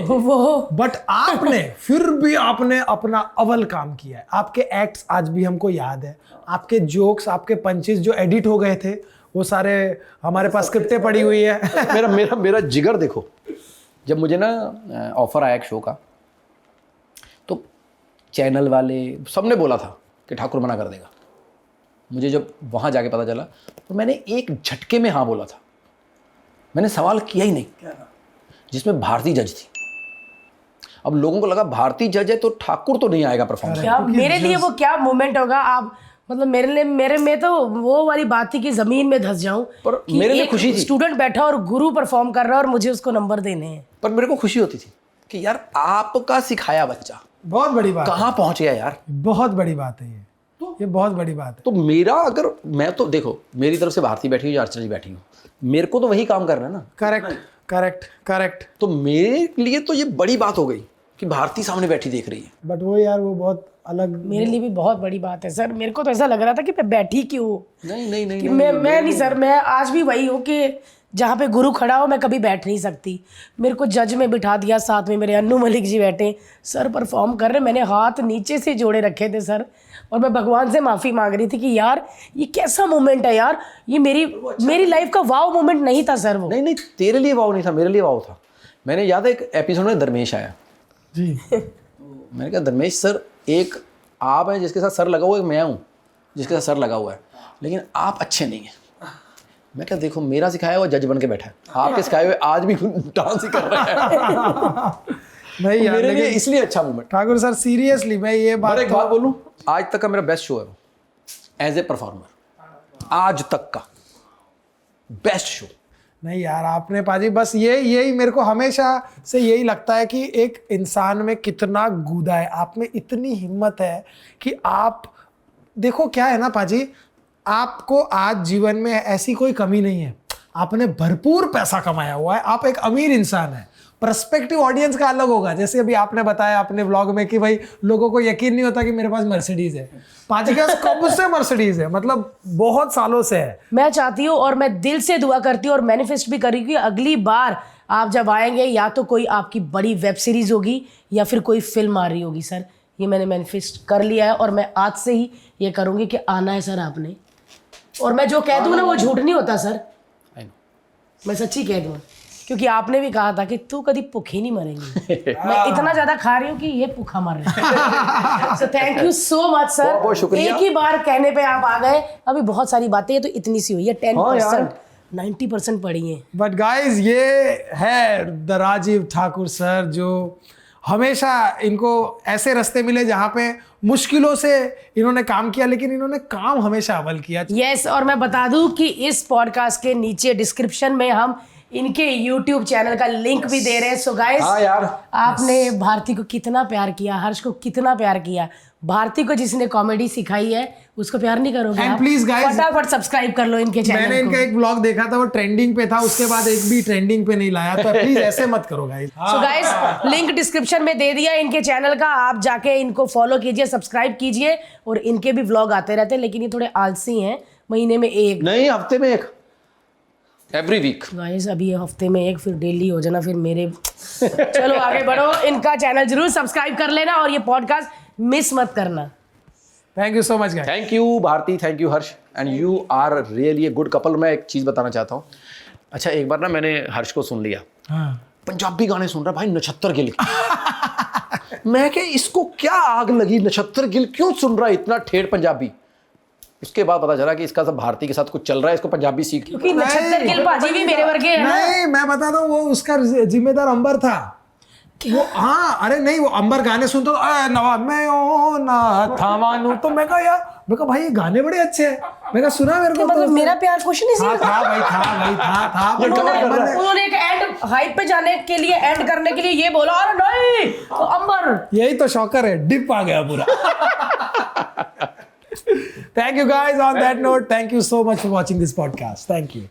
वो, बट आपने फिर भी आपने अपना अव्वल काम किया है। आपके एक्ट्स आज भी हमको याद है, आपके जोक्स, आपके पंचेस जो एडिट हो गए थे वो सारे हमारे पास स्क्रिप्टें पड़ी हुई है। मेरा जिगर देखो, जब मुझे ना ऑफर आया एक शो का, तो चैनल वाले सबने बोला था कि ठाकुर मना कर देगा। मुझे जब वहाँ जाके पता चला तो मैंने एक झटके में हाँ बोला था, मैंने सवाल किया ही नहीं, जिसमें भारती जज थी। अब लोगों को लगा भारती जज है तो ठाकुर तो नहीं आएगा परफॉर्म। क्या मेरे लिए वो क्या मोमेंट होगा? आप मतलब मेरे में तो वो वाली बात थी कि जमीन में धंस जाऊं, पर मेरे लिए खुशी थी। स्टूडेंट बैठा और गुरु परफॉर्म कर रहा है और मुझे उसको नंबर देने हैं। पर मेरे को खुशी होती थी कि यार आपका सिखाया बच्चा बहुत बड़ी बात, कहाँ पहुंच गया यार, बहुत बड़ी बात है ये बहुत बड़ी बात है। तो मेरा अगर मैं तो देखो, मेरी तरफ से भारती बैठी हुई, अर्चना जी बैठी हूँ, मेरे को तो वही काम करना है ना। Correct correct correct. तो मेरे लिए तो ये बड़ी बात हो गई कि भारती सामने बैठी देख रही है। बट वो यार वो बहुत अलग, मेरे लिए भी बहुत बड़ी बात है सर। मेरे को तो ऐसा लग रहा था कि मैं बैठी क्यों। नहीं नहीं नहीं, कि मैं नहीं सर, मैं आज भी वही हूँ कि जहाँ पे गुरु खड़ा हो मैं कभी बैठ नहीं सकती। मेरे को जज में बिठा दिया, साथ में मेरे अन्नू मलिक जी बैठे, सर परफॉर्म कर रहे, मैंने हाथ नीचे से जोड़े रखे थे सर, और मैं भगवान से माफ़ी मांग रही थी कि यार ये कैसा मोमेंट है यार, ये मेरी लाइफ का वाव मोमेंट नहीं था सर वो। नहीं तेरे लिए वाव नहीं था, मेरे लिए वाव था। मैंने याद है एक एपिसोड में धर्मेश आया जी, मैंने कहा धर्मेश सर, एक आप हैं जिसके साथ सर लगा हुआ है, एक मैं हूँ जिसके साथ सर लगा हुआ है, लेकिन आप अच्छे नहीं हैं। मैं क्या, देखो मेरा सिखाया हुआ जज बन के बैठा है, आपके सिखाए हुए आज भी डांस ही कर रहे हैं। नहीं यार, मेरे लिए लेकिन इसलिए अच्छा मोमेंट। ठाकुर सर सीरियसली मैं ये बात एक बात बोलूं, आज तक का मेरा बेस्ट शो है एज ए परफॉर्मर, आज तक का बेस्ट शो। नहीं यार, आपने पाजी बस यही मेरे को हमेशा से यही लगता है कि एक इंसान में कितना गूदा है, आप में इतनी हिम्मत है कि आप देखो क्या है ना पाजी, आपको आज जीवन में ऐसी कोई कमी नहीं है, आपने भरपूर पैसा कमाया हुआ है, आप एक अमीर इंसान है। पर्सपेक्टिव ऑडियंस का अलग होगा, जैसे अभी आपने बताया अपने व्लॉग में कि भाई लोगों को यकीन नहीं होता कि मेरे पास मर्सिडीज है। पाजी के पास कब से मर्सिडीज है, मतलब बहुत सालों से है। मैं चाहती हूँ और मैं दिल से दुआ करती हूँ और मैनिफेस्ट भी कर रही हूँ कि अगली बार आप जब आएंगे या तो कोई आपकी बड़ी वेब सीरीज होगी या फिर कोई फिल्म आ रही होगी सर, ये मैंने मैनिफेस्ट कर लिया है और मैं आज से ही ये करूँगी कि आना है सर आपने। और मैं जो कह दूँ ना वो झूठ नहीं होता सर, मैं सच्ची कह दूँ, क्योंकि आपने भी कहा था कि तू कभी भूखी नहीं मरेंगी। मैं इतना ज्यादा खा रही हूँ कि ये भूखा मर रहा है। So thank you so much sir, बहुत बहुत शुक्रिया। एक ही बार कहने पे आप आ गए। अभी बहुत सारी बातें हैं तो इतनी सी हुई है, 10%, 90% पड़ी है। बट गाइज ये है द राजीव ठाकुर सर, जो हमेशा इनको ऐसे रास्ते मिले जहाँ पे मुश्किलों से इन्होंने काम किया, लेकिन इन्होंने काम हमेशा अमल किया। यस, और मैं बता दूं कि इस पॉडकास्ट के नीचे डिस्क्रिप्शन में हम इनके YouTube चैनल का लिंक भी दे रहे हैं। सो गाइस, हाँ यार, आपने भारती को कितना प्यार किया, हर्ष को कितना प्यार किया, भारती को जिसने कॉमेडी सिखाई है उसको प्यार नहीं करोगे And आप? please guys, फटाफट सब्सक्राइब कर लो इनके चैनल मैंने इनका को। एक व्लॉग देखा था, वो ट्रेंडिंग पे था, उसके बाद एक भी ट्रेंडिंग पे नहीं लाया, तो प्लीज ऐसे मत करो guys. So guys, link description में दे दिया इनके चैनल का, आप जाके इनको फॉलो कीजिए, सब्सक्राइब कीजिए। और इनके भी व्लॉग आते रहते हैं, लेकिन ये थोड़े आलसी हैं, महीने में एक नहीं हफ्ते में एक, एवरी वीक। गाइस अभी ये हफ्ते में एक, फिर डेली हो जाना, फिर मेरे चलो आगे बढ़ो। इनका चैनल जरूर सब्सक्राइब कर लेना और ये पॉडकास्ट मिस मत करना। Thank you so much guys. Thank you Bharti, thank you Harsh, and you are really a good couple. मैं एक चीज़ बताना चाहता हूँ। अच्छा, एक बार ना मैंने हर्ष को सुन लिया, हाँ। पंजाबी गाने सुन रहा भाई, नछत्तर गिल। मैं क्या, इसको क्या आग लगी, नछत्तर गिल क्यों सुन रहा है इतना ठेठ पंजाबी। उसके बाद पता चला कि इसका सब भारती के साथ कुछ चल रहा है, इसको पंजाबी सीख। क्योंकि नक्षत्र गिल पाजी भी मेरे वर्गे है ना। नहीं, मैं बताता हूँ, वो उसका जिम्मेदार अंबर था। वो हाँ, अरे नहीं, वो अंबर गाने सुनता तो नवा मैं ओ ना था मानू, तो मैं कहा यार, मैं कहा भाई ये गाने बड़े अच्छे हैं, मैं कहा सुना मेरे को। मतलब मेरा प्यार कुछ नहीं था सी। भाई, था उन्होंने एक एंड हाइप पे जाने के लिए, एंड करने के लिए ये बोला, अरे नहीं तो अंबर। यही तो शौकर है, डिप आ गया पूरा। Thank you guys. On that note, thank you so much for watching this podcast. Thank you.